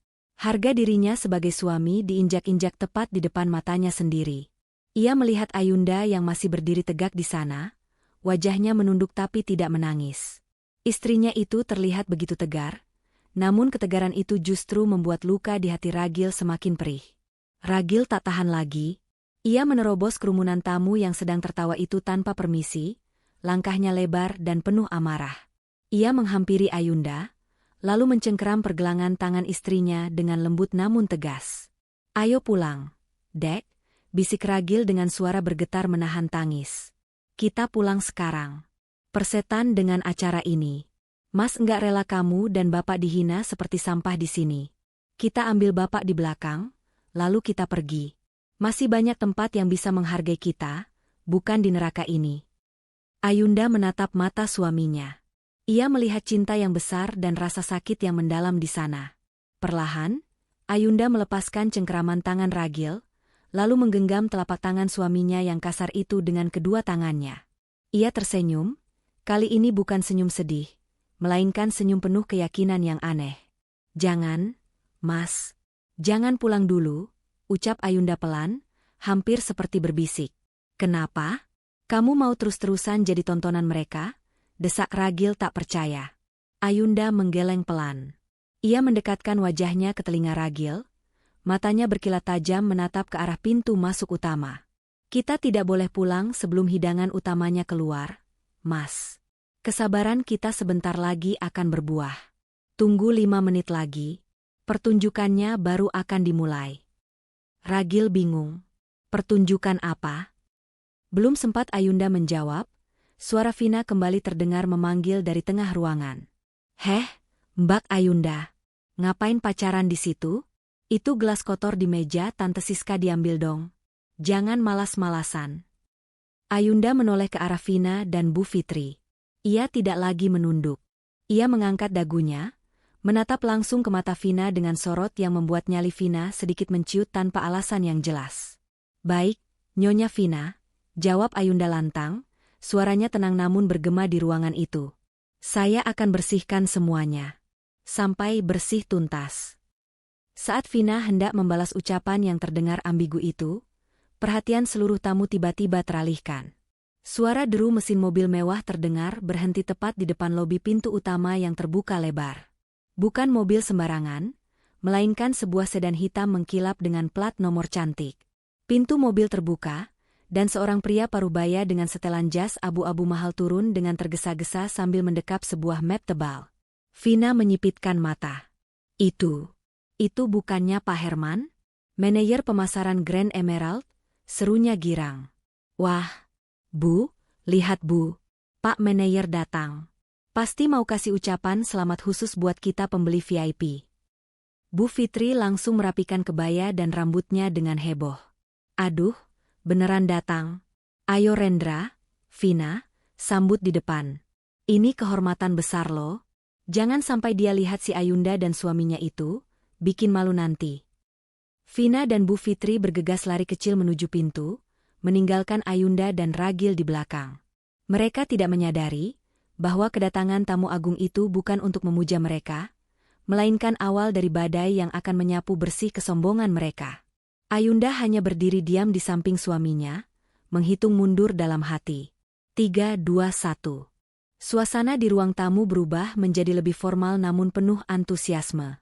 Harga dirinya sebagai suami diinjak-injak tepat di depan matanya sendiri. Ia melihat Ayunda yang masih berdiri tegak di sana, wajahnya menunduk tapi tidak menangis. Istrinya itu terlihat begitu tegar, namun ketegaran itu justru membuat luka di hati Ragil semakin perih. Ragil tak tahan lagi. Ia menerobos kerumunan tamu yang sedang tertawa itu tanpa permisi, langkahnya lebar dan penuh amarah. Ia menghampiri Ayunda, lalu mencengkeram pergelangan tangan istrinya dengan lembut namun tegas. Ayo pulang, Dek, bisik Ragil dengan suara bergetar menahan tangis. Kita pulang sekarang. Persetan dengan acara ini. Mas enggak rela kamu dan Bapak dihina seperti sampah di sini. Kita ambil Bapak di belakang, lalu kita pergi. Masih banyak tempat yang bisa menghargai kita, bukan di neraka ini. Ayunda menatap mata suaminya. Ia melihat cinta yang besar dan rasa sakit yang mendalam di sana. Perlahan, Ayunda melepaskan cengkeraman tangan Ragil, lalu menggenggam telapak tangan suaminya yang kasar itu dengan kedua tangannya. Ia tersenyum, kali ini bukan senyum sedih, melainkan senyum penuh keyakinan yang aneh. Jangan, Mas. Jangan pulang dulu, ucap Ayunda pelan, hampir seperti berbisik. Kenapa? Kamu mau terus-terusan jadi tontonan mereka? Desak Ragil tak percaya. Ayunda menggeleng pelan. Ia mendekatkan wajahnya ke telinga Ragil, matanya berkilat tajam menatap ke arah pintu masuk utama. Kita tidak boleh pulang sebelum hidangan utamanya keluar, Mas. Kesabaran kita sebentar lagi akan berbuah. Tunggu 5 menit lagi, pertunjukannya baru akan dimulai. Ragil bingung. Pertunjukan apa? Belum sempat Ayunda menjawab, suara Vina kembali terdengar memanggil dari tengah ruangan. Heh, Mbak Ayunda. Ngapain pacaran di situ? Itu gelas kotor di meja Tante Siska diambil dong. Jangan malas-malasan. Ayunda menoleh ke arah Vina dan Bu Fitri. Ia tidak lagi menunduk. Ia mengangkat dagunya, menatap langsung ke mata Vina dengan sorot yang membuat nyali Vina sedikit menciut tanpa alasan yang jelas. Baik, Nyonya Vina, jawab Ayunda lantang, suaranya tenang namun bergema di ruangan itu. Saya akan bersihkan semuanya. Sampai bersih tuntas. Saat Vina hendak membalas ucapan yang terdengar ambigu itu, perhatian seluruh tamu tiba-tiba teralihkan. Suara deru mesin mobil mewah terdengar berhenti tepat di depan lobi pintu utama yang terbuka lebar. Bukan mobil sembarangan, melainkan sebuah sedan hitam mengkilap dengan plat nomor cantik. Pintu mobil terbuka, dan seorang pria parubaya dengan setelan jas abu-abu mahal turun dengan tergesa-gesa sambil mendekap sebuah map tebal. Vina menyipitkan mata. Itu bukannya Pak Herman? Manajer pemasaran Grand Emerald? Serunya girang. Wah, Bu, lihat Bu. Pak Manajer datang. Pasti mau kasih ucapan selamat khusus buat kita pembeli VIP. Bu Fitri langsung merapikan kebaya dan rambutnya dengan heboh. Aduh, beneran datang. Ayo Rendra, Vina, sambut di depan. Ini kehormatan besar loh. Jangan sampai dia lihat si Ayunda dan suaminya itu, bikin malu nanti. Vina dan Bu Fitri bergegas lari kecil menuju pintu, meninggalkan Ayunda dan Ragil di belakang. Mereka tidak menyadari bahwa kedatangan tamu agung itu bukan untuk memuja mereka, melainkan awal dari badai yang akan menyapu bersih kesombongan mereka. Ayunda hanya berdiri diam di samping suaminya, menghitung mundur dalam hati. 3, 2, 1. Suasana di ruang tamu berubah menjadi lebih formal namun penuh antusiasme.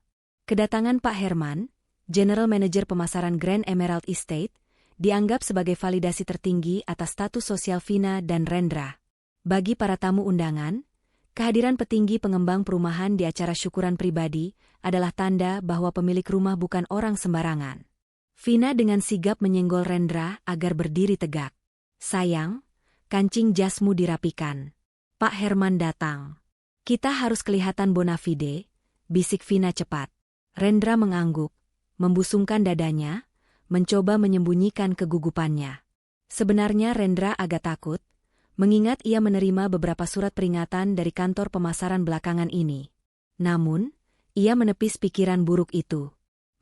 Kedatangan Pak Herman, General Manager Pemasaran Grand Emerald Estate, dianggap sebagai validasi tertinggi atas status sosial Vina dan Rendra. Bagi para tamu undangan, kehadiran petinggi pengembang perumahan di acara syukuran pribadi adalah tanda bahwa pemilik rumah bukan orang sembarangan. Vina dengan sigap menyenggol Rendra agar berdiri tegak. Sayang, kancing jasmu dirapikan. Pak Herman datang. Kita harus kelihatan bona fide, bisik Vina cepat. Rendra mengangguk, membusungkan dadanya, mencoba menyembunyikan kegugupannya. Sebenarnya Rendra agak takut, mengingat ia menerima beberapa surat peringatan dari kantor pemasaran belakangan ini. Namun, ia menepis pikiran buruk itu.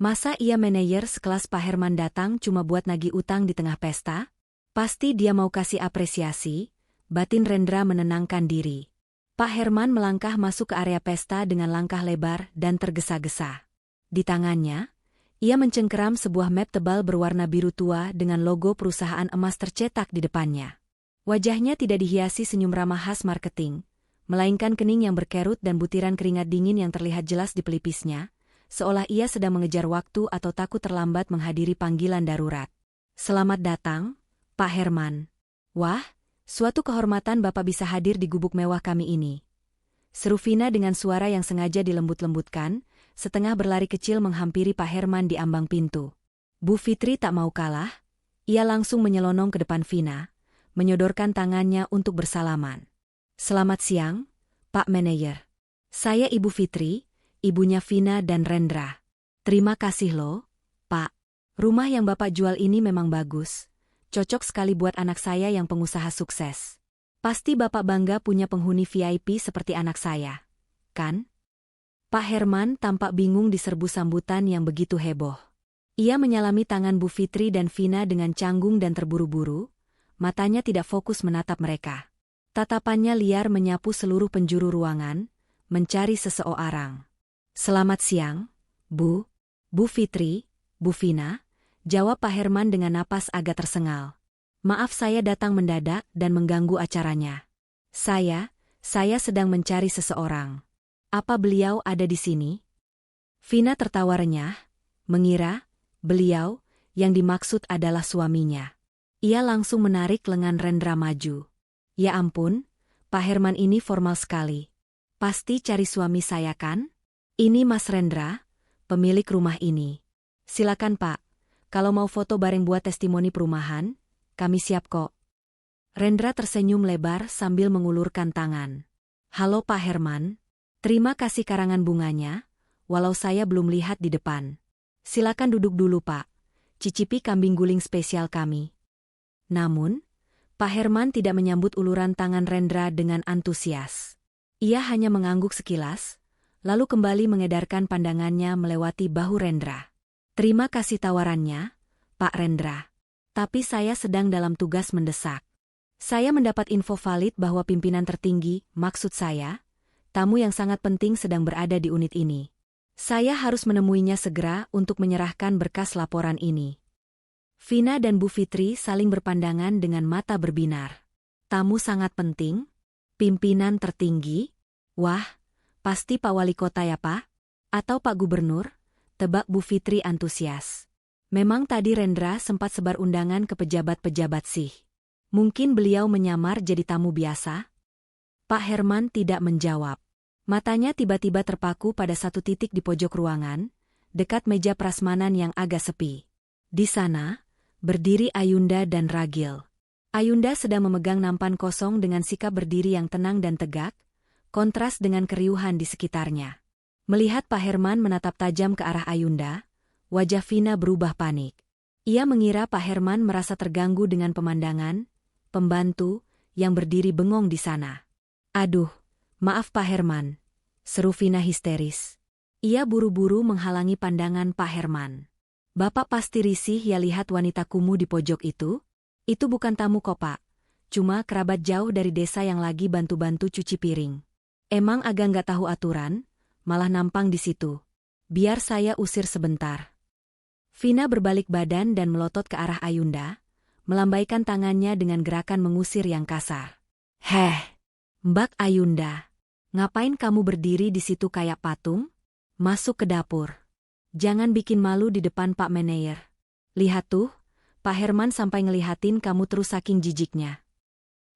Masa ia manajer sekelas Pak Herman datang cuma buat nagih utang di tengah pesta? Pasti dia mau kasih apresiasi, batin Rendra menenangkan diri. Pak Herman melangkah masuk ke area pesta dengan langkah lebar dan tergesa-gesa. Di tangannya, ia mencengkeram sebuah map tebal berwarna biru tua dengan logo perusahaan emas tercetak di depannya. Wajahnya tidak dihiasi senyum ramah khas marketing, melainkan kening yang berkerut dan butiran keringat dingin yang terlihat jelas di pelipisnya, seolah ia sedang mengejar waktu atau takut terlambat menghadiri panggilan darurat. Selamat datang, Pak Herman. Wah, suatu kehormatan Bapak bisa hadir di gubuk mewah kami ini. Seru Vina dengan suara yang sengaja dilembut-lembutkan, setengah berlari kecil menghampiri Pak Herman di ambang pintu. Bu Fitri tak mau kalah, ia langsung menyelonong ke depan Vina, menyodorkan tangannya untuk bersalaman. Selamat siang, Pak Manajer. Saya Ibu Fitri, ibunya Vina dan Rendra. Terima kasih loh, Pak. Rumah yang Bapak jual ini memang bagus. Cocok sekali buat anak saya yang pengusaha sukses. Pasti Bapak bangga punya penghuni VIP seperti anak saya, kan? Pak Herman tampak bingung diserbu sambutan yang begitu heboh. Ia menyalami tangan Bu Fitri dan Vina dengan canggung dan terburu-buru, matanya tidak fokus menatap mereka. Tatapannya liar menyapu seluruh penjuru ruangan, mencari seseorang. Selamat siang, Bu. Bu Fitri, Bu Vina, jawab Pak Herman dengan napas agak tersengal. Maaf saya datang mendadak dan mengganggu acaranya. Saya sedang mencari seseorang. Apa beliau ada di sini? Vina tertawa renyah, mengira beliau yang dimaksud adalah suaminya. Ia langsung menarik lengan Rendra maju. Ya ampun, Pak Herman ini formal sekali. Pasti cari suami saya kan? Ini Mas Rendra, pemilik rumah ini. Silakan Pak, kalau mau foto bareng buat testimoni perumahan, kami siap kok. Rendra tersenyum lebar sambil mengulurkan tangan. Halo Pak Herman, terima kasih karangan bunganya, walau saya belum lihat di depan. Silakan duduk dulu Pak, cicipi kambing guling spesial kami. Namun, Pak Herman tidak menyambut uluran tangan Rendra dengan antusias. Ia hanya mengangguk sekilas, lalu kembali mengedarkan pandangannya melewati bahu Rendra. Terima kasih tawarannya, Pak Rendra. Tapi saya sedang dalam tugas mendesak. Saya mendapat info valid bahwa pimpinan tertinggi, maksud saya, tamu yang sangat penting sedang berada di unit ini. Saya harus menemuinya segera untuk menyerahkan berkas laporan ini. Vina dan Bu Fitri saling berpandangan dengan mata berbinar. Tamu sangat penting? Pimpinan tertinggi? Wah, pasti Pak Wali Kota ya Pak? Atau Pak Gubernur? Tebak Bu Fitri antusias. Memang tadi Rendra sempat sebar undangan ke pejabat-pejabat sih. Mungkin beliau menyamar jadi tamu biasa? Pak Herman tidak menjawab. Matanya tiba-tiba terpaku pada satu titik di pojok ruangan, dekat meja prasmanan yang agak sepi. Di sana, berdiri Ayunda dan Ragil. Ayunda sedang memegang nampan kosong dengan sikap berdiri yang tenang dan tegak, kontras dengan keriuhan di sekitarnya. Melihat Pak Herman menatap tajam ke arah Ayunda, wajah Vina berubah panik. Ia mengira Pak Herman merasa terganggu dengan pemandangan pembantu yang berdiri bengong di sana. Aduh, maaf Pak Herman, seru Vina histeris. Ia buru-buru menghalangi pandangan Pak Herman. Bapak pasti risih ya lihat wanita kumuh di pojok itu? Itu bukan tamu kok Pak, cuma kerabat jauh dari desa yang lagi bantu-bantu cuci piring. Emang agak nggak tahu aturan, malah nampang di situ. Biar saya usir sebentar. Vina berbalik badan dan melotot ke arah Ayunda, melambaikan tangannya dengan gerakan mengusir yang kasar. Heh, Mbak Ayunda, ngapain kamu berdiri di situ kayak patung? Masuk ke dapur. Jangan bikin malu di depan Pak Manayer. Lihat tuh, Pak Herman sampai ngelihatin kamu terus saking jijiknya.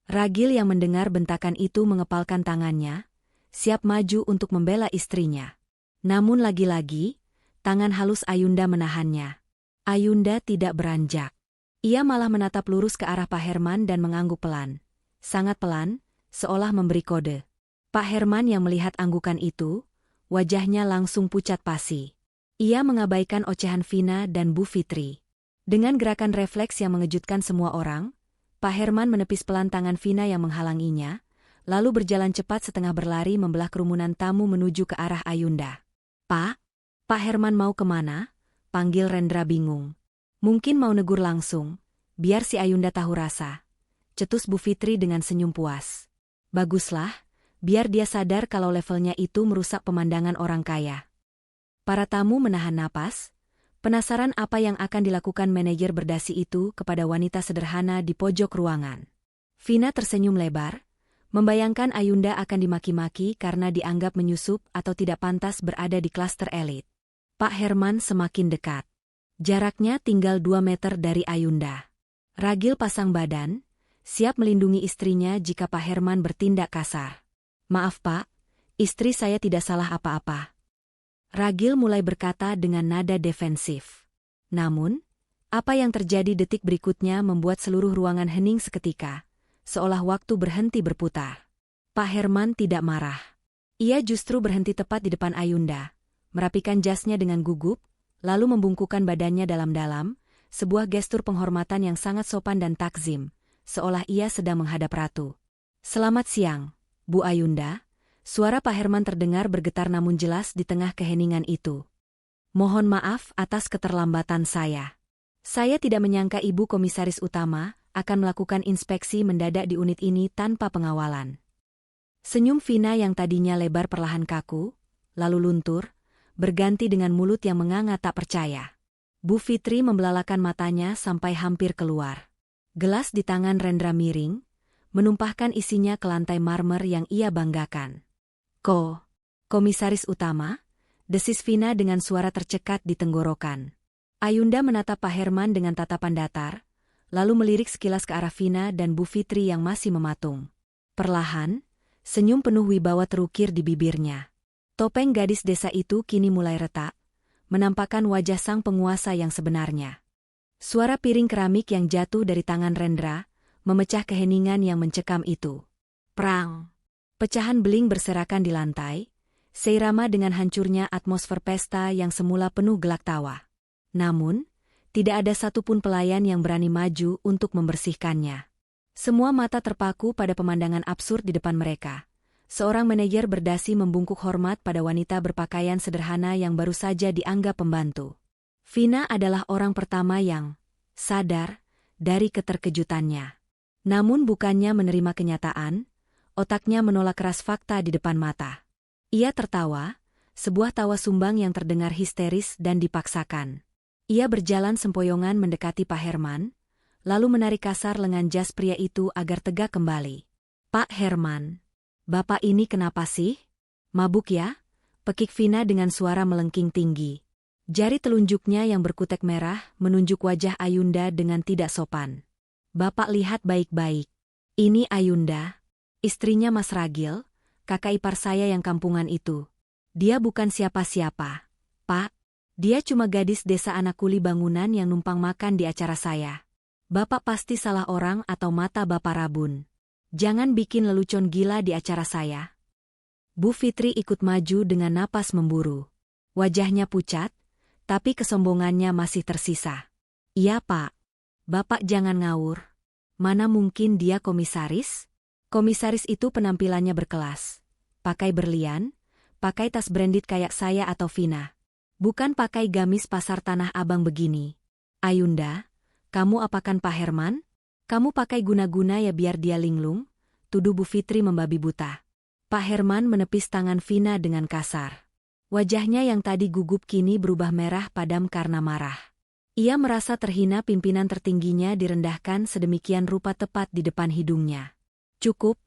Ragil yang mendengar bentakan itu mengepalkan tangannya, siap maju untuk membela istrinya. Namun lagi-lagi, tangan halus Ayunda menahannya. Ayunda tidak beranjak. Ia malah menatap lurus ke arah Pak Herman dan mengangguk pelan. Sangat pelan, seolah memberi kode. Pak Herman yang melihat anggukan itu, wajahnya langsung pucat pasi. Ia mengabaikan ocehan Vina dan Bu Fitri. Dengan gerakan refleks yang mengejutkan semua orang, Pak Herman menepis pelan tangan Vina yang menghalanginya, lalu berjalan cepat setengah berlari membelah kerumunan tamu menuju ke arah Ayunda. Pak Herman mau kemana? Panggil Rendra bingung. Mungkin mau negur langsung, biar si Ayunda tahu rasa. Cetus Bu Fitri dengan senyum puas. Baguslah, biar dia sadar kalau levelnya itu merusak pemandangan orang kaya. Para tamu menahan napas, penasaran apa yang akan dilakukan manajer berdasi itu kepada wanita sederhana di pojok ruangan. Vina tersenyum lebar, membayangkan Ayunda akan dimaki-maki karena dianggap menyusup atau tidak pantas berada di klaster elit. Pak Herman semakin dekat. Jaraknya tinggal 2 meter dari Ayunda. Ragil pasang badan, siap melindungi istrinya jika Pak Herman bertindak kasar. Maaf Pak, istri saya tidak salah apa-apa. Ragil mulai berkata dengan nada defensif. Namun, apa yang terjadi detik berikutnya membuat seluruh ruangan hening seketika, seolah waktu berhenti berputar. Pak Herman tidak marah. Ia justru berhenti tepat di depan Ayunda, merapikan jasnya dengan gugup, lalu membungkukkan badannya dalam-dalam, sebuah gestur penghormatan yang sangat sopan dan takzim, seolah ia sedang menghadap ratu. Selamat siang, Bu Ayunda. Suara Pak Herman terdengar bergetar namun jelas di tengah keheningan itu. Mohon maaf atas keterlambatan saya. Saya tidak menyangka Ibu Komisaris Utama akan melakukan inspeksi mendadak di unit ini tanpa pengawalan. Senyum Vina yang tadinya lebar perlahan kaku, lalu luntur, berganti dengan mulut yang menganga tak percaya. Bu Fitri membelalakan matanya sampai hampir keluar. Gelas di tangan Rendra miring, menumpahkan isinya ke lantai marmer yang ia banggakan. Komisaris Utama? Desis Vina dengan suara tercekat di tenggorokan. Ayunda menatap Pak Herman dengan tatapan datar, lalu melirik sekilas ke arah Vina dan Bu Fitri yang masih mematung. Perlahan, senyum penuh wibawa terukir di bibirnya. Topeng gadis desa itu kini mulai retak, menampakkan wajah sang penguasa yang sebenarnya. Suara piring keramik yang jatuh dari tangan Rendra memecah keheningan yang mencekam itu. Prang! Pecahan beling berserakan di lantai, seirama dengan hancurnya atmosfer pesta yang semula penuh gelak tawa. Namun, tidak ada satupun pelayan yang berani maju untuk membersihkannya. Semua mata terpaku pada pemandangan absurd di depan mereka. Seorang manajer berdasi membungkuk hormat pada wanita berpakaian sederhana yang baru saja dianggap pembantu. Vina adalah orang pertama yang sadar dari keterkejutannya. Namun bukannya menerima kenyataan, otaknya menolak keras fakta di depan mata. Ia tertawa, sebuah tawa sumbang yang terdengar histeris dan dipaksakan. Ia berjalan sempoyongan mendekati Pak Herman, lalu menarik kasar lengan jas pria itu agar tegak kembali. "Pak Herman, Bapak ini kenapa sih? Mabuk ya?" Pekik Vina dengan suara melengking tinggi. Jari telunjuknya yang berkutek merah menunjuk wajah Ayunda dengan tidak sopan. "Bapak lihat baik-baik. Ini Ayunda, istrinya Mas Ragil, kakak ipar saya yang kampungan itu. Dia bukan siapa-siapa, Pak. Dia cuma gadis desa anak kuli bangunan yang numpang makan di acara saya. Bapak pasti salah orang atau mata Bapak rabun. Jangan bikin lelucon gila di acara saya." Bu Fitri ikut maju dengan napas memburu. Wajahnya pucat, tapi kesombongannya masih tersisa. "Iya Pak. Bapak jangan ngawur. Mana mungkin dia komisaris? Komisaris itu penampilannya berkelas. Pakai berlian, pakai tas branded kayak saya atau Vina. Bukan pakai gamis pasar Tanah Abang begini. Ayunda, kamu apakan Pak Herman? Kamu pakai guna-guna ya biar dia linglung?" tuduh Bu Fitri membabi buta. Pak Herman menepis tangan Vina dengan kasar. Wajahnya yang tadi gugup kini berubah merah padam karena marah. Ia merasa terhina pimpinan tertingginya direndahkan sedemikian rupa tepat di depan hidungnya. "Cukup,"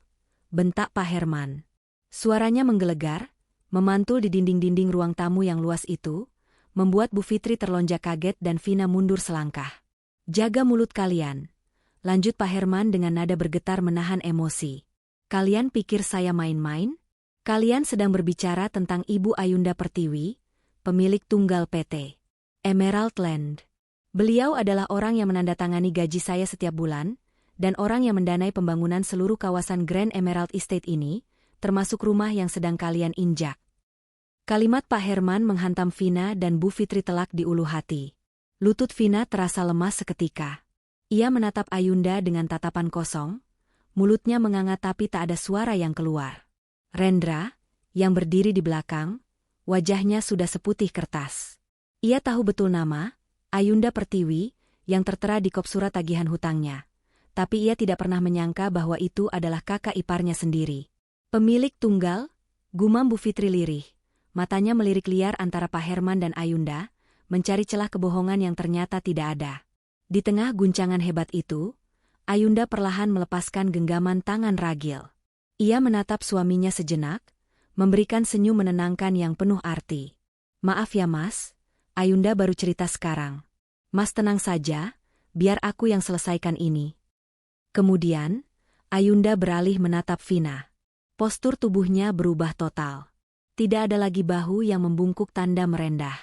bentak Pak Herman. Suaranya menggelegar, memantul di dinding-dinding ruang tamu yang luas itu, membuat Bu Fitri terlonjak kaget dan Vina mundur selangkah. "Jaga mulut kalian," lanjut Pak Herman dengan nada bergetar menahan emosi. "Kalian pikir saya main-main? Kalian sedang berbicara tentang Ibu Ayunda Pertiwi, pemilik tunggal PT Emerald Land. Beliau adalah orang yang menandatangani gaji saya setiap bulan, dan orang yang mendanai pembangunan seluruh kawasan Grand Emerald Estate ini, termasuk rumah yang sedang kalian injak." Kalimat Pak Herman menghantam Vina dan Bu Fitri telak di ulu hati. Lutut Vina terasa lemas seketika. Ia menatap Ayunda dengan tatapan kosong, mulutnya menganga tapi tak ada suara yang keluar. Rendra, yang berdiri di belakang, wajahnya sudah seputih kertas. Ia tahu betul nama, Ayunda Pertiwi, yang tertera di kop surat tagihan hutangnya. Tapi ia tidak pernah menyangka bahwa itu adalah kakak iparnya sendiri. "Pemilik tunggal?" gumam Bu Fitri lirih. Matanya melirik liar antara Pak Herman dan Ayunda, mencari celah kebohongan yang ternyata tidak ada. Di tengah guncangan hebat itu, Ayunda perlahan melepaskan genggaman tangan Ragil. Ia menatap suaminya sejenak, memberikan senyum menenangkan yang penuh arti. "Maaf ya Mas, Ayunda baru cerita sekarang. Mas tenang saja, biar aku yang selesaikan ini." Kemudian, Ayunda beralih menatap Vina. Postur tubuhnya berubah total. Tidak ada lagi bahu yang membungkuk tanda merendah.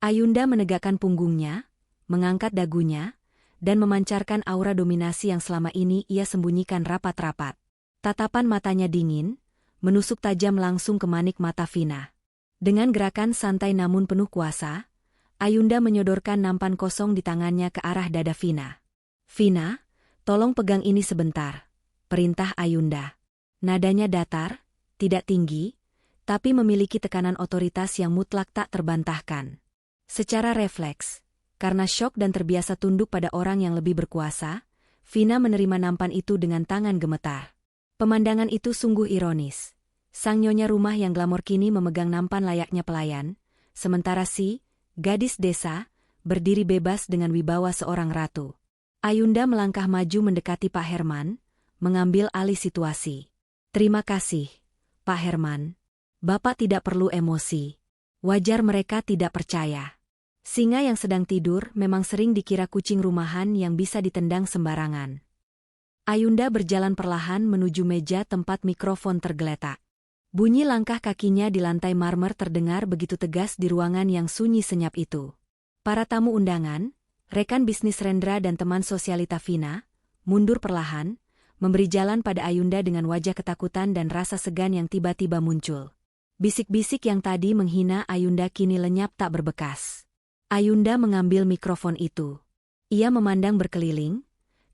Ayunda menegakkan punggungnya, mengangkat dagunya, dan memancarkan aura dominasi yang selama ini ia sembunyikan rapat-rapat. Tatapan matanya dingin, menusuk tajam langsung ke manik mata Vina. Dengan gerakan santai namun penuh kuasa, Ayunda menyodorkan nampan kosong di tangannya ke arah dada Vina. "Vina, tolong pegang ini sebentar," perintah Ayunda. Nadanya datar, tidak tinggi, tapi memiliki tekanan otoritas yang mutlak tak terbantahkan. Secara refleks, karena syok dan terbiasa tunduk pada orang yang lebih berkuasa, Vina menerima nampan itu dengan tangan gemetar. Pemandangan itu sungguh ironis. Sang nyonya rumah yang glamor kini memegang nampan layaknya pelayan, sementara si gadis desa berdiri bebas dengan wibawa seorang ratu. Ayunda melangkah maju mendekati Pak Herman, mengambil alih situasi. "Terima kasih, Pak Herman. Bapak tidak perlu emosi. Wajar mereka tidak percaya. Singa yang sedang tidur memang sering dikira kucing rumahan yang bisa ditendang sembarangan. Ayunda berjalan perlahan menuju meja tempat mikrofon tergeletak. Bunyi langkah kakinya di lantai marmer terdengar begitu tegas di ruangan yang sunyi senyap itu. Para tamu undangan, rekan bisnis Rendra dan teman sosialita Vina, mundur perlahan, memberi jalan pada Ayunda dengan wajah ketakutan dan rasa segan yang tiba-tiba muncul. Bisik-bisik yang tadi menghina Ayunda kini lenyap tak berbekas. Ayunda mengambil mikrofon itu. Ia memandang berkeliling,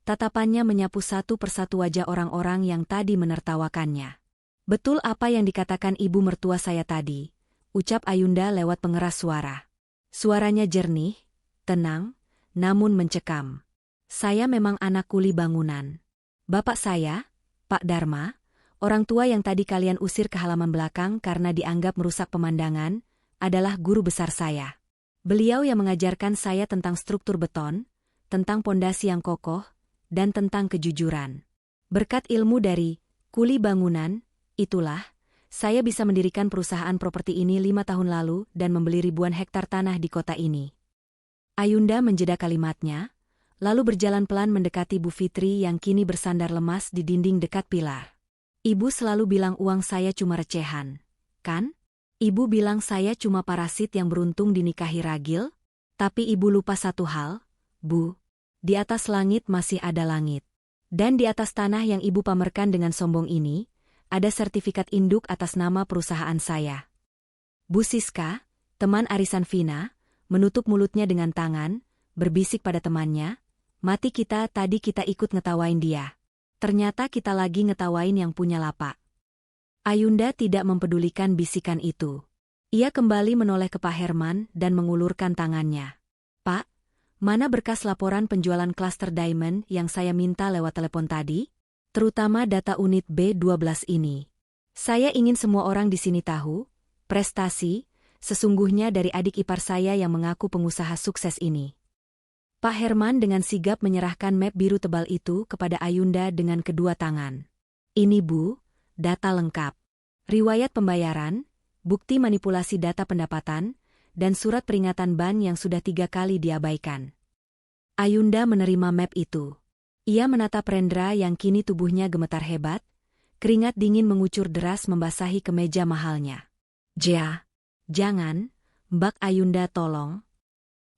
tatapannya menyapu satu persatu wajah orang-orang yang tadi menertawakannya. Betul apa yang dikatakan ibu mertua saya tadi, ucap Ayunda lewat pengeras suara. Suaranya jernih, tenang, namun mencekam. Saya memang anak kuli bangunan. Bapak saya, Pak Dharma, orang tua yang tadi kalian usir ke halaman belakang karena dianggap merusak pemandangan, adalah guru besar saya. Beliau yang mengajarkan saya tentang struktur beton, tentang pondasi yang kokoh, dan tentang kejujuran. Berkat ilmu dari kuli bangunan, itulah, saya bisa mendirikan perusahaan properti ini 5 tahun lalu dan membeli ribuan hektar tanah di kota ini. Ayunda menjeda kalimatnya, lalu berjalan pelan mendekati Bu Fitri yang kini bersandar lemas di dinding dekat pilar. Ibu selalu bilang uang saya cuma recehan, kan? Ibu bilang saya cuma parasit yang beruntung dinikahi ragil? Tapi ibu lupa satu hal, Bu. Di atas langit masih ada langit. Dan di atas tanah yang ibu pamerkan dengan sombong ini, ada sertifikat induk atas nama perusahaan saya. Bu Siska, teman arisan Vina, menutup mulutnya dengan tangan, berbisik pada temannya, mati kita tadi kita ikut ngetawain dia. Ternyata kita lagi ngetawain yang punya lapak. Ayunda tidak mempedulikan bisikan itu. Ia kembali menoleh ke Pak Herman dan mengulurkan tangannya. Pak, mana berkas laporan penjualan klaster Diamond yang saya minta lewat telepon tadi? Terutama data unit B12 ini. Saya ingin semua orang di sini tahu, prestasi, sesungguhnya dari adik ipar saya yang mengaku pengusaha sukses ini. Pak Herman dengan sigap menyerahkan map biru tebal itu kepada Ayunda dengan kedua tangan. Ini Bu, data lengkap. Riwayat pembayaran, bukti manipulasi data pendapatan, dan surat peringatan ban yang sudah 3 kali diabaikan. Ayunda menerima map itu. Ia menatap Rendra yang kini tubuhnya gemetar hebat, keringat dingin mengucur deras membasahi kemeja mahalnya. Jangan, Mbak Ayunda tolong.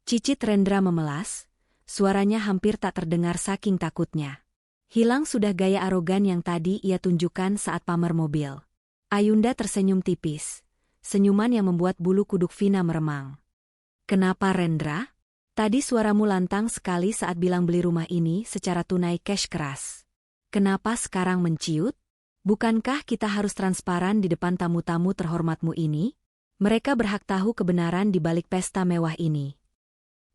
Cicit Rendra memelas, suaranya hampir tak terdengar saking takutnya. Hilang sudah gaya arogan yang tadi ia tunjukkan saat pamer mobil. Ayunda tersenyum tipis, senyuman yang membuat bulu kuduk Vina meremang. Kenapa Rendra? Tadi suaramu lantang sekali saat bilang beli rumah ini secara tunai cash keras. Kenapa sekarang menciut? Bukankah kita harus transparan di depan tamu-tamu terhormatmu ini? Mereka berhak tahu kebenaran di balik pesta mewah ini.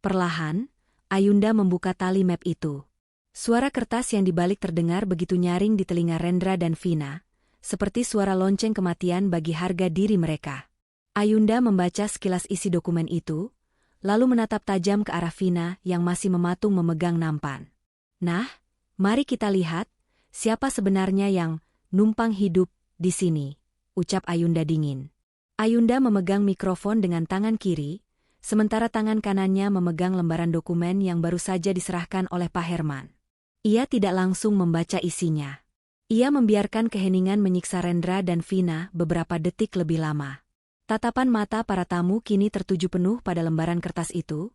Perlahan, Ayunda membuka tali map itu. Suara kertas yang dibalik terdengar begitu nyaring di telinga Rendra dan Vina, seperti suara lonceng kematian bagi harga diri mereka. Ayunda membaca sekilas isi dokumen itu, lalu menatap tajam ke arah Vina yang masih mematung memegang nampan. Nah, mari kita lihat, siapa sebenarnya yang numpang hidup di sini, ucap Ayunda dingin. Ayunda memegang mikrofon dengan tangan kiri, sementara tangan kanannya memegang lembaran dokumen yang baru saja diserahkan oleh Pak Herman. Ia tidak langsung membaca isinya. Ia membiarkan keheningan menyiksa Rendra dan Vina beberapa detik lebih lama. Tatapan mata para tamu kini tertuju penuh pada lembaran kertas itu,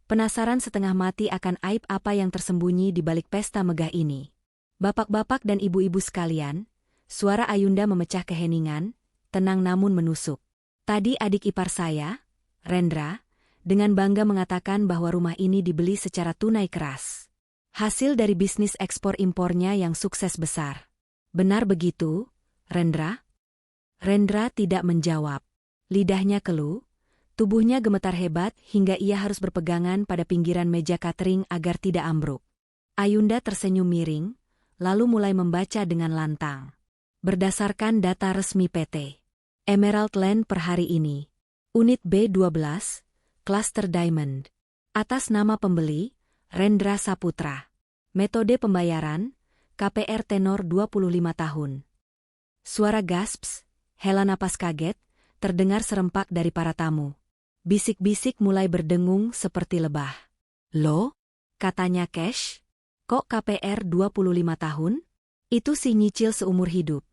penasaran setengah mati akan aib apa yang tersembunyi di balik pesta megah ini. Bapak-bapak dan ibu-ibu sekalian, suara Ayunda memecah keheningan, tenang namun menusuk. Tadi adik ipar saya, Rendra, dengan bangga mengatakan bahwa rumah ini dibeli secara tunai keras. Hasil dari bisnis ekspor-impornya yang sukses besar. Benar begitu, Rendra? Rendra tidak menjawab. Lidahnya keluh, tubuhnya gemetar hebat hingga ia harus berpegangan pada pinggiran meja catering agar tidak ambruk. Ayunda tersenyum miring, lalu mulai membaca dengan lantang. Berdasarkan data resmi PT Emerald Land per hari ini, unit B12, Cluster Diamond. Atas nama pembeli, Rendra Saputra. Metode pembayaran, KPR tenor 25 tahun. Suara gasps, hela napas kaget, terdengar serempak dari para tamu. Bisik-bisik mulai berdengung seperti lebah. "Loh?" katanya Cash. "Kok KPR 25 tahun? Itu si nyicil seumur hidup."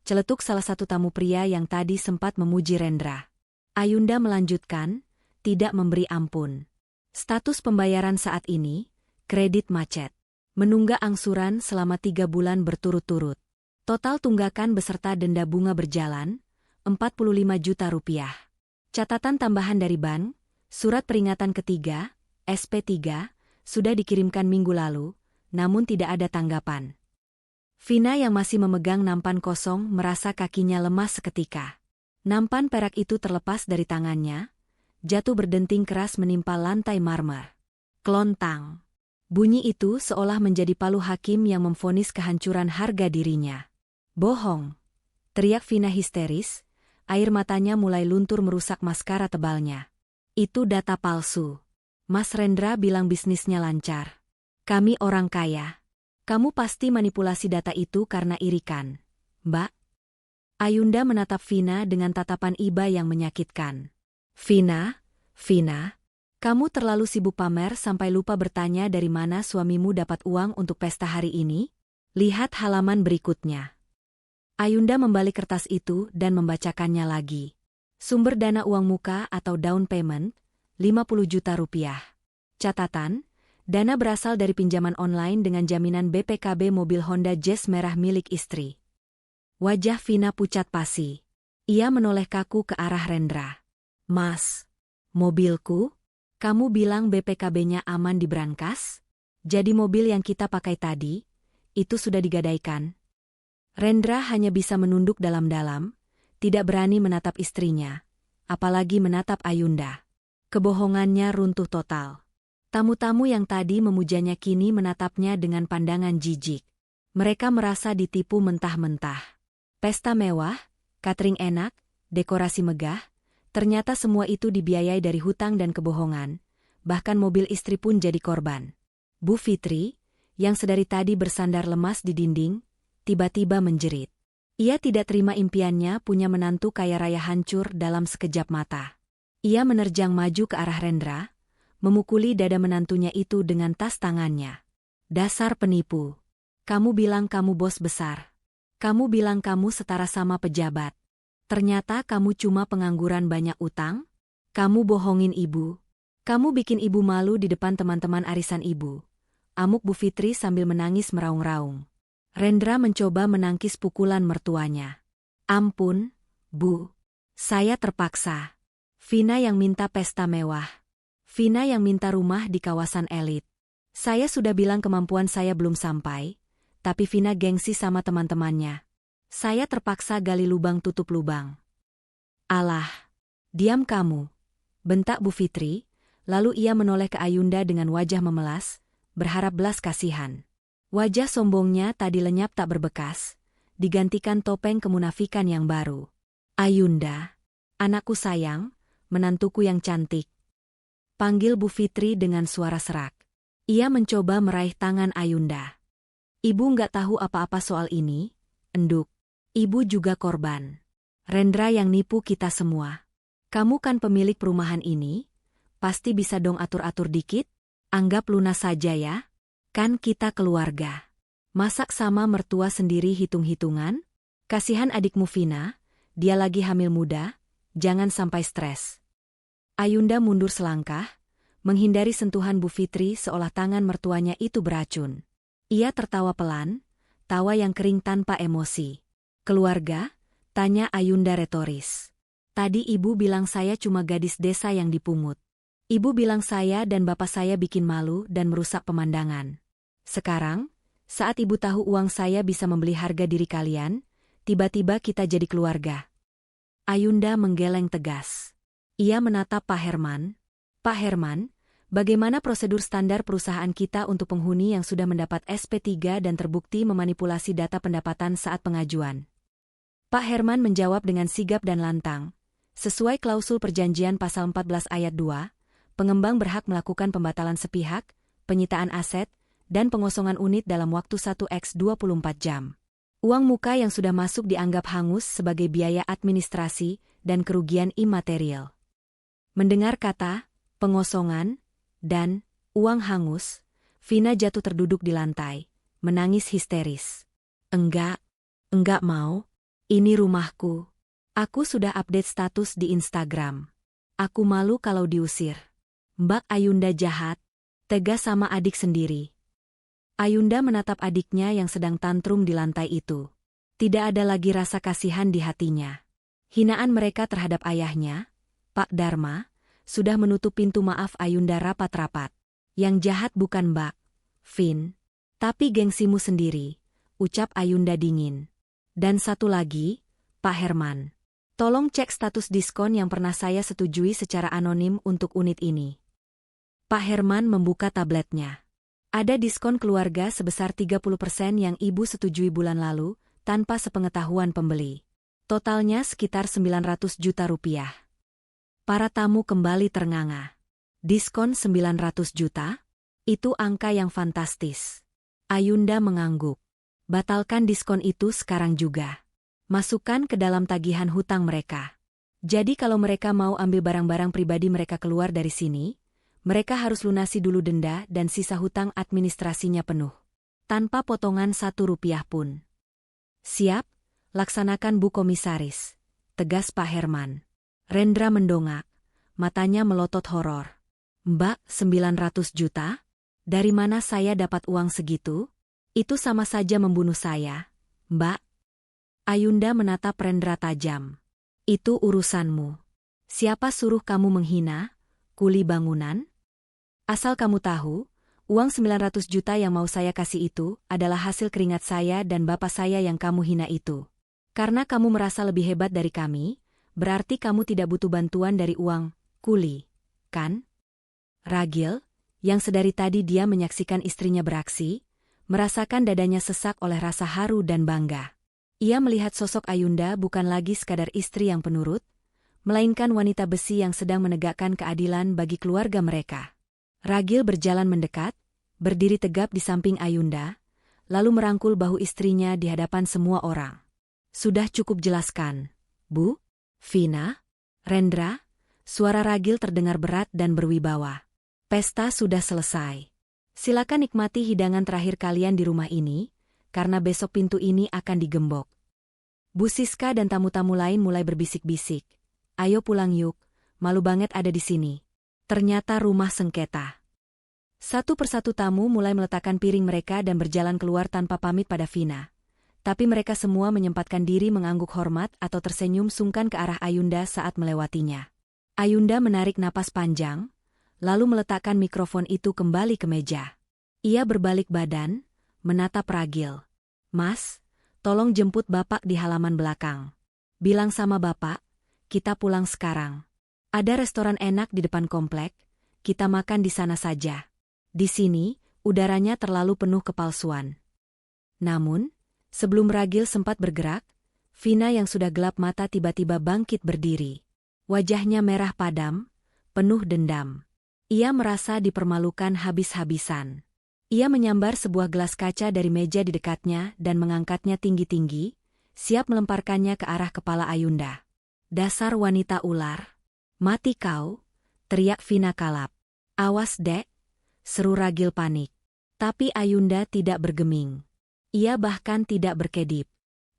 Celetuk salah satu tamu pria yang tadi sempat memuji Rendra. Ayunda melanjutkan, tidak memberi ampun. Status pembayaran saat ini, kredit macet. Menunggak angsuran selama 3 bulan berturut-turut. Total tunggakan beserta denda bunga berjalan, 45 juta rupiah. Catatan tambahan dari bank, surat peringatan ketiga, SP3, sudah dikirimkan minggu lalu, namun tidak ada tanggapan. Vina yang masih memegang nampan kosong merasa kakinya lemas seketika. Nampan perak itu terlepas dari tangannya, jatuh berdenting keras menimpa lantai marmer. Klontang. Bunyi itu seolah menjadi palu hakim yang memvonis kehancuran harga dirinya. "Bohong!" teriak Vina histeris, air matanya mulai luntur merusak maskara tebalnya. "Itu data palsu. Mas Rendra bilang bisnisnya lancar. Kami orang kaya. Kamu pasti manipulasi data itu karena irikan, Mbak." Ayunda menatap Vina dengan tatapan iba yang menyakitkan. Vina, kamu terlalu sibuk pamer sampai lupa bertanya dari mana suamimu dapat uang untuk pesta hari ini? Lihat halaman berikutnya." Ayunda membalik kertas itu dan membacakannya lagi. Sumber dana uang muka atau down payment, 50 juta rupiah. Catatan, dana berasal dari pinjaman online dengan jaminan BPKB mobil Honda Jazz merah milik istri. Wajah Vina pucat pasi. Ia menoleh kaku ke arah Rendra. "Mas, mobilku? Kamu bilang BPKB-nya aman di brankas? Jadi mobil yang kita pakai tadi, itu sudah digadaikan?" Rendra hanya bisa menunduk dalam-dalam, tidak berani menatap istrinya, apalagi menatap Ayunda. Kebohongannya runtuh total. Tamu-tamu yang tadi memujanya kini menatapnya dengan pandangan jijik. Mereka merasa ditipu mentah-mentah. Pesta mewah, catering enak, dekorasi megah, ternyata semua itu dibiayai dari hutang dan kebohongan, bahkan mobil istri pun jadi korban. Bu Fitri, yang sedari tadi bersandar lemas di dinding, tiba-tiba menjerit. Ia tidak terima impiannya punya menantu kaya raya hancur dalam sekejap mata. Ia menerjang maju ke arah Rendra, memukuli dada menantunya itu dengan tas tangannya. "Dasar penipu. Kamu bilang kamu bos besar. Kamu bilang kamu setara sama pejabat. Ternyata kamu cuma pengangguran banyak utang? Kamu bohongin ibu. Kamu bikin ibu malu di depan teman-teman arisan ibu." Amuk Bu Fitri sambil menangis meraung-raung. Rendra mencoba menangkis pukulan mertuanya. "Ampun, Bu. Saya terpaksa. Vina yang minta pesta mewah. Vina yang minta rumah di kawasan elit. Saya sudah bilang kemampuan saya belum sampai, tapi Vina gengsi sama teman-temannya. Saya terpaksa gali lubang tutup lubang." "Alah, diam kamu," bentak Bu Fitri, lalu ia menoleh ke Ayunda dengan wajah memelas, berharap belas kasihan. Wajah sombongnya tadi lenyap tak berbekas, digantikan topeng kemunafikan yang baru. "Ayunda, anakku sayang, menantuku yang cantik," panggil Bu Fitri dengan suara serak. Ia mencoba meraih tangan Ayunda. "Ibu nggak tahu apa-apa soal ini, enduk. Ibu juga korban. Rendra yang nipu kita semua. Kamu kan pemilik perumahan ini, pasti bisa dong atur-atur dikit? Anggap lunas saja ya. Kan kita keluarga. Masak sama mertua sendiri hitung-hitungan? Kasihan adikmu Vina, dia lagi hamil muda, jangan sampai stres." Ayunda mundur selangkah, menghindari sentuhan Bu Fitri seolah tangan mertuanya itu beracun. Ia tertawa pelan, tawa yang kering tanpa emosi. "Keluarga?" tanya Ayunda retoris. "Tadi ibu bilang saya cuma gadis desa yang dipungut. Ibu bilang saya dan bapak saya bikin malu dan merusak pemandangan. Sekarang, saat ibu tahu uang saya bisa membeli harga diri kalian, tiba-tiba kita jadi keluarga." Ayunda menggeleng tegas. Ia menatap Pak Herman. "Pak Herman, bagaimana prosedur standar perusahaan kita untuk penghuni yang sudah mendapat SP3 dan terbukti memanipulasi data pendapatan saat pengajuan?" Pak Herman menjawab dengan sigap dan lantang. "Sesuai klausul perjanjian pasal 14 ayat 2, pengembang berhak melakukan pembatalan sepihak, penyitaan aset, dan pengosongan unit dalam waktu 1x24 jam. Uang muka yang sudah masuk dianggap hangus sebagai biaya administrasi dan kerugian imaterial." Mendengar kata, pengosongan, dan uang hangus, Vina jatuh terduduk di lantai, menangis histeris. Enggak mau. Ini rumahku. Aku sudah update status di Instagram. Aku malu kalau diusir. Mbak Ayunda jahat, tegas sama adik sendiri. Ayunda menatap adiknya yang sedang tantrum di lantai itu. Tidak ada lagi rasa kasihan di hatinya. Hinaan mereka terhadap ayahnya, Pak Dharma, sudah menutup pintu maaf Ayunda rapat-rapat. Yang jahat bukan Mbak Vin, tapi gengsimu sendiri, ucap Ayunda dingin. Dan satu lagi, Pak Herman. Tolong cek status diskon yang pernah saya setujui secara anonim untuk unit ini. Pak Herman membuka tabletnya. Ada diskon keluarga sebesar 30% yang ibu setujui bulan lalu, tanpa sepengetahuan pembeli. Totalnya sekitar 900 juta rupiah. Para tamu kembali ternganga. Diskon 900 juta? Itu angka yang fantastis. Ayunda mengangguk. Batalkan diskon itu sekarang juga. Masukkan ke dalam tagihan hutang mereka. Jadi kalau mereka mau ambil barang-barang pribadi mereka keluar dari sini, mereka harus lunasi dulu denda dan sisa hutang administrasinya penuh. Tanpa potongan 1 rupiah pun. Siap, laksanakan Bu Komisaris, tegas Pak Herman. Rendra mendongak, matanya melotot horor. Mbak, 900 juta? Dari mana saya dapat uang segitu? Itu sama saja membunuh saya, Mbak. Ayunda menatap Rendra tajam. Itu urusanmu. Siapa suruh kamu menghina kuli bangunan? Asal kamu tahu, uang 900 juta yang mau saya kasih itu adalah hasil keringat saya dan bapak saya yang kamu hina itu. Karena kamu merasa lebih hebat dari kami, berarti kamu tidak butuh bantuan dari uang kuli, kan? Ragil, yang sedari tadi dia menyaksikan istrinya beraksi, merasakan dadanya sesak oleh rasa haru dan bangga. Ia melihat sosok Ayunda bukan lagi sekadar istri yang penurut, melainkan wanita besi yang sedang menegakkan keadilan bagi keluarga mereka. Ragil berjalan mendekat, berdiri tegap di samping Ayunda, lalu merangkul bahu istrinya di hadapan semua orang. Sudah cukup jelaskan, Bu? Vina? Rendra? Suara Ragil terdengar berat dan berwibawa. Pesta sudah selesai. Silakan nikmati hidangan terakhir kalian di rumah ini, karena besok pintu ini akan digembok. Bu Siska dan tamu-tamu lain mulai berbisik-bisik. Ayo pulang yuk, malu banget ada di sini. Ternyata rumah sengketa. Satu persatu tamu mulai meletakkan piring mereka dan berjalan keluar tanpa pamit pada Vina. Tapi mereka semua menyempatkan diri mengangguk hormat atau tersenyum sungkan ke arah Ayunda saat melewatinya. Ayunda menarik napas panjang, lalu meletakkan mikrofon itu kembali ke meja. Ia berbalik badan, menatap Ragil. Mas, tolong jemput Bapak di halaman belakang. Bilang sama Bapak, kita pulang sekarang. Ada restoran enak di depan komplek, kita makan di sana saja. Di sini, udaranya terlalu penuh kepalsuan. Namun, sebelum Ragil sempat bergerak, Vina yang sudah gelap mata tiba-tiba bangkit berdiri. Wajahnya merah padam, penuh dendam. Ia merasa dipermalukan habis-habisan. Ia menyambar sebuah gelas kaca dari meja di dekatnya dan mengangkatnya tinggi-tinggi, siap melemparkannya ke arah kepala Ayunda. Dasar wanita ular. Mati kau, teriak Vina kalap. Awas dek, seru Ragil panik. Tapi Ayunda tidak bergeming. Ia bahkan tidak berkedip.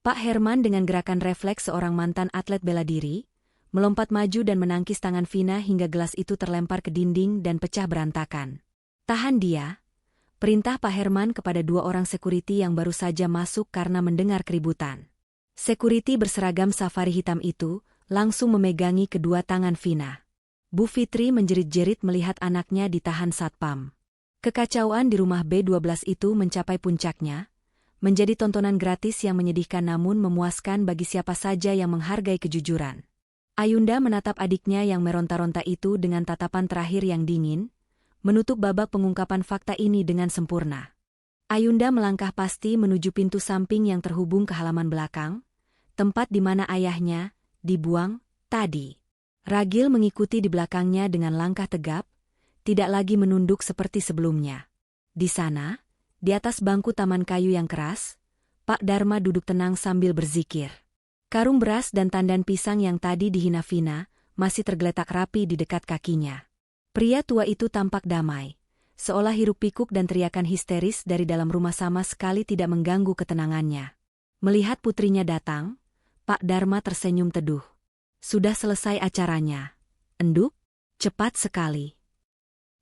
Pak Herman dengan gerakan refleks seorang mantan atlet bela diri, melompat maju dan menangkis tangan Vina hingga gelas itu terlempar ke dinding dan pecah berantakan. Tahan dia, perintah Pak Herman kepada 2 orang sekuriti yang baru saja masuk karena mendengar keributan. Sekuriti berseragam safari hitam itu langsung memegangi kedua tangan Vina. Bu Fitri menjerit-jerit melihat anaknya ditahan satpam. Kekacauan di rumah B12 itu mencapai puncaknya, menjadi tontonan gratis yang menyedihkan namun memuaskan bagi siapa saja yang menghargai kejujuran. Ayunda menatap adiknya yang meronta-ronta itu dengan tatapan terakhir yang dingin, menutup babak pengungkapan fakta ini dengan sempurna. Ayunda melangkah pasti menuju pintu samping yang terhubung ke halaman belakang, tempat di mana ayahnya dibuang tadi. Ragil mengikuti di belakangnya dengan langkah tegap, tidak lagi menunduk seperti sebelumnya. Di sana, di atas bangku taman kayu yang keras, Pak Dharma duduk tenang sambil berzikir. Karung beras dan tandan pisang yang tadi dihina Vina masih tergeletak rapi di dekat kakinya. Pria tua itu tampak damai, seolah hiruk-pikuk dan teriakan histeris dari dalam rumah sama sekali tidak mengganggu ketenangannya. Melihat putrinya datang, Pak Dharma tersenyum teduh. Sudah selesai acaranya. Enduk, cepat sekali.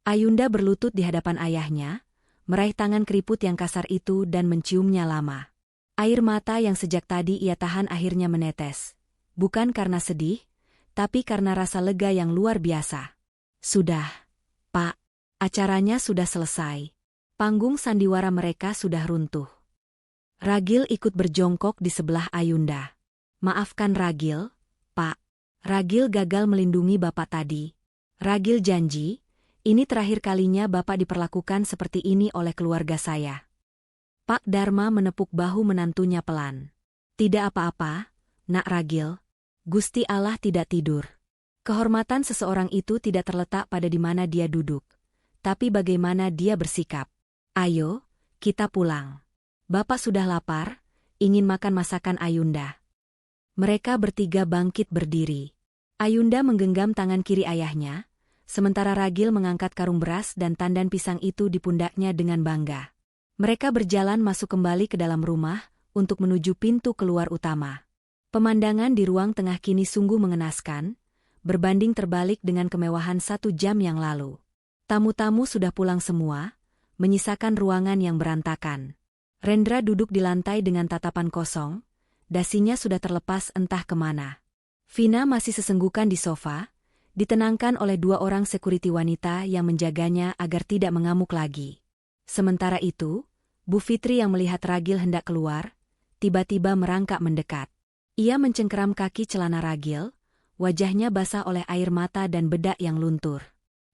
Ayunda berlutut di hadapan ayahnya, meraih tangan keriput yang kasar itu dan menciumnya lama. Air mata yang sejak tadi ia tahan akhirnya menetes. Bukan karena sedih, tapi karena rasa lega yang luar biasa. Sudah, Pak. Acaranya sudah selesai. Panggung sandiwara mereka sudah runtuh. Ragil ikut berjongkok di sebelah Ayunda. Maafkan Ragil, Pak. Ragil gagal melindungi Bapak tadi. Ragil janji, ini terakhir kalinya Bapak diperlakukan seperti ini oleh keluarga saya. Pak Dharma menepuk bahu menantunya pelan. Tidak apa-apa, Nak Ragil. Gusti Allah tidak tidur. Kehormatan seseorang itu tidak terletak pada di mana dia duduk, tapi bagaimana dia bersikap. Ayo, kita pulang. Bapak sudah lapar, ingin makan masakan Ayunda. Mereka bertiga bangkit berdiri. Ayunda menggenggam tangan kiri ayahnya, sementara Ragil mengangkat karung beras dan tandan pisang itu di pundaknya dengan bangga. Mereka berjalan masuk kembali ke dalam rumah untuk menuju pintu keluar utama. Pemandangan di ruang tengah kini sungguh mengenaskan, berbanding terbalik dengan kemewahan 1 jam yang lalu. Tamu-tamu sudah pulang semua, menyisakan ruangan yang berantakan. Rendra duduk di lantai dengan tatapan kosong, dasinya sudah terlepas entah kemana. Vina masih sesenggukan di sofa, ditenangkan oleh 2 orang sekuriti wanita yang menjaganya agar tidak mengamuk lagi. Sementara itu, Bu Fitri yang melihat Ragil hendak keluar, tiba-tiba merangkak mendekat. Ia mencengkeram kaki celana Ragil, wajahnya basah oleh air mata dan bedak yang luntur.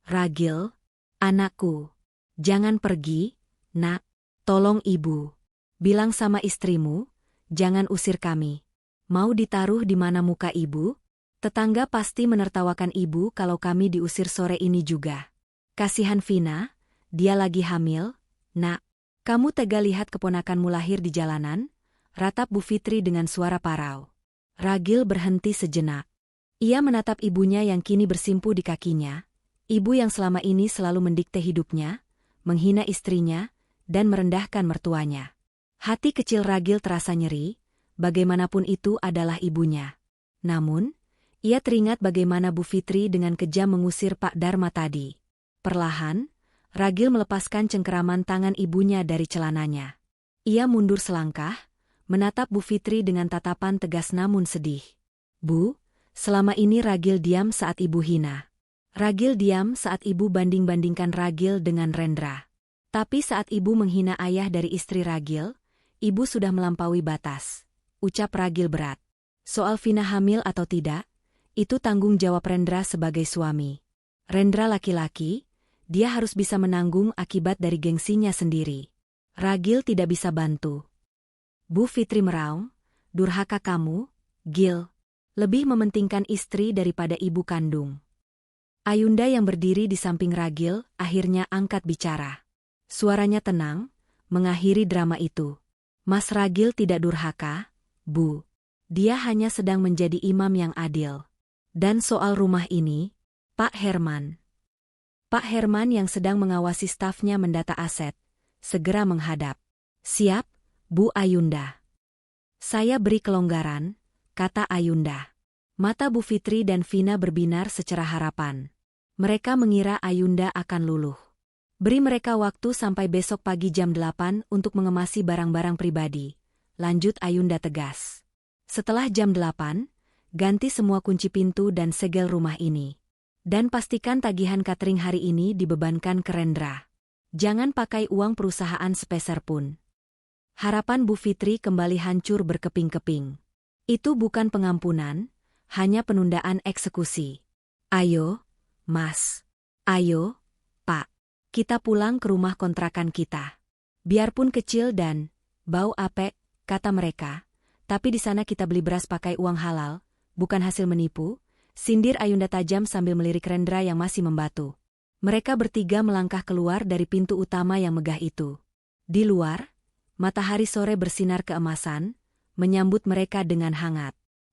Ragil, anakku, jangan pergi, Nak. Tolong ibu. Bilang sama istrimu, jangan usir kami. Mau ditaruh di mana muka ibu? Tetangga pasti menertawakan ibu kalau kami diusir sore ini juga. Kasihan Vina, dia lagi hamil. Nak, kamu tega lihat keponakanmu lahir di jalanan? Ratap Bu Fitri dengan suara parau. Ragil berhenti sejenak. Ia menatap ibunya yang kini bersimpu di kakinya, ibu yang selama ini selalu mendikte hidupnya, menghina istrinya, dan merendahkan mertuanya. Hati kecil Ragil terasa nyeri, bagaimanapun itu adalah ibunya. Namun, ia teringat bagaimana Bu Fitri dengan kejam mengusir Pak Dharma tadi. Perlahan, Ragil melepaskan cengkeraman tangan ibunya dari celananya. Ia mundur selangkah, menatap Bu Fitri dengan tatapan tegas namun sedih. Bu, selama ini Ragil diam saat ibu hina. Ragil diam saat ibu banding-bandingkan Ragil dengan Rendra. Tapi saat ibu menghina ayah dari istri Ragil, ibu sudah melampaui batas. Ucap Ragil berat. Soal Vina hamil atau tidak, itu tanggung jawab Rendra sebagai suami. Rendra laki-laki, dia harus bisa menanggung akibat dari gengsinya sendiri. Ragil tidak bisa bantu. Bu Fitri meraung, durhaka kamu, Gil. Lebih mementingkan istri daripada ibu kandung. Ayunda yang berdiri di samping Ragil akhirnya angkat bicara. Suaranya tenang, mengakhiri drama itu. Mas Ragil tidak durhaka, Bu. Dia hanya sedang menjadi imam yang adil. Dan soal rumah ini, Pak Herman. Pak Herman yang sedang mengawasi stafnya mendata aset, segera menghadap. Siap, Bu Ayunda. Saya beri kelonggaran, kata Ayunda. Mata Bu Fitri dan Vina berbinar secerah harapan. Mereka mengira Ayunda akan luluh. Beri mereka waktu sampai besok pagi jam 8 untuk mengemasi barang-barang pribadi. Lanjut Ayunda tegas. Setelah jam 8, ganti semua kunci pintu dan segel rumah ini. Dan pastikan tagihan catering hari ini dibebankan ke Rendra. Jangan pakai uang perusahaan sepeser pun. Harapan Bu Fitri kembali hancur berkeping-keping. Itu bukan pengampunan, hanya penundaan eksekusi. Ayo, Mas. Ayo, Pak. Kita pulang ke rumah kontrakan kita. Biarpun kecil dan bau apek, kata mereka, tapi di sana kita beli beras pakai uang halal, bukan hasil menipu, sindir Ayunda tajam sambil melirik Rendra yang masih membatu. Mereka bertiga melangkah keluar dari pintu utama yang megah itu. Di luar, matahari sore bersinar keemasan, menyambut mereka dengan hangat.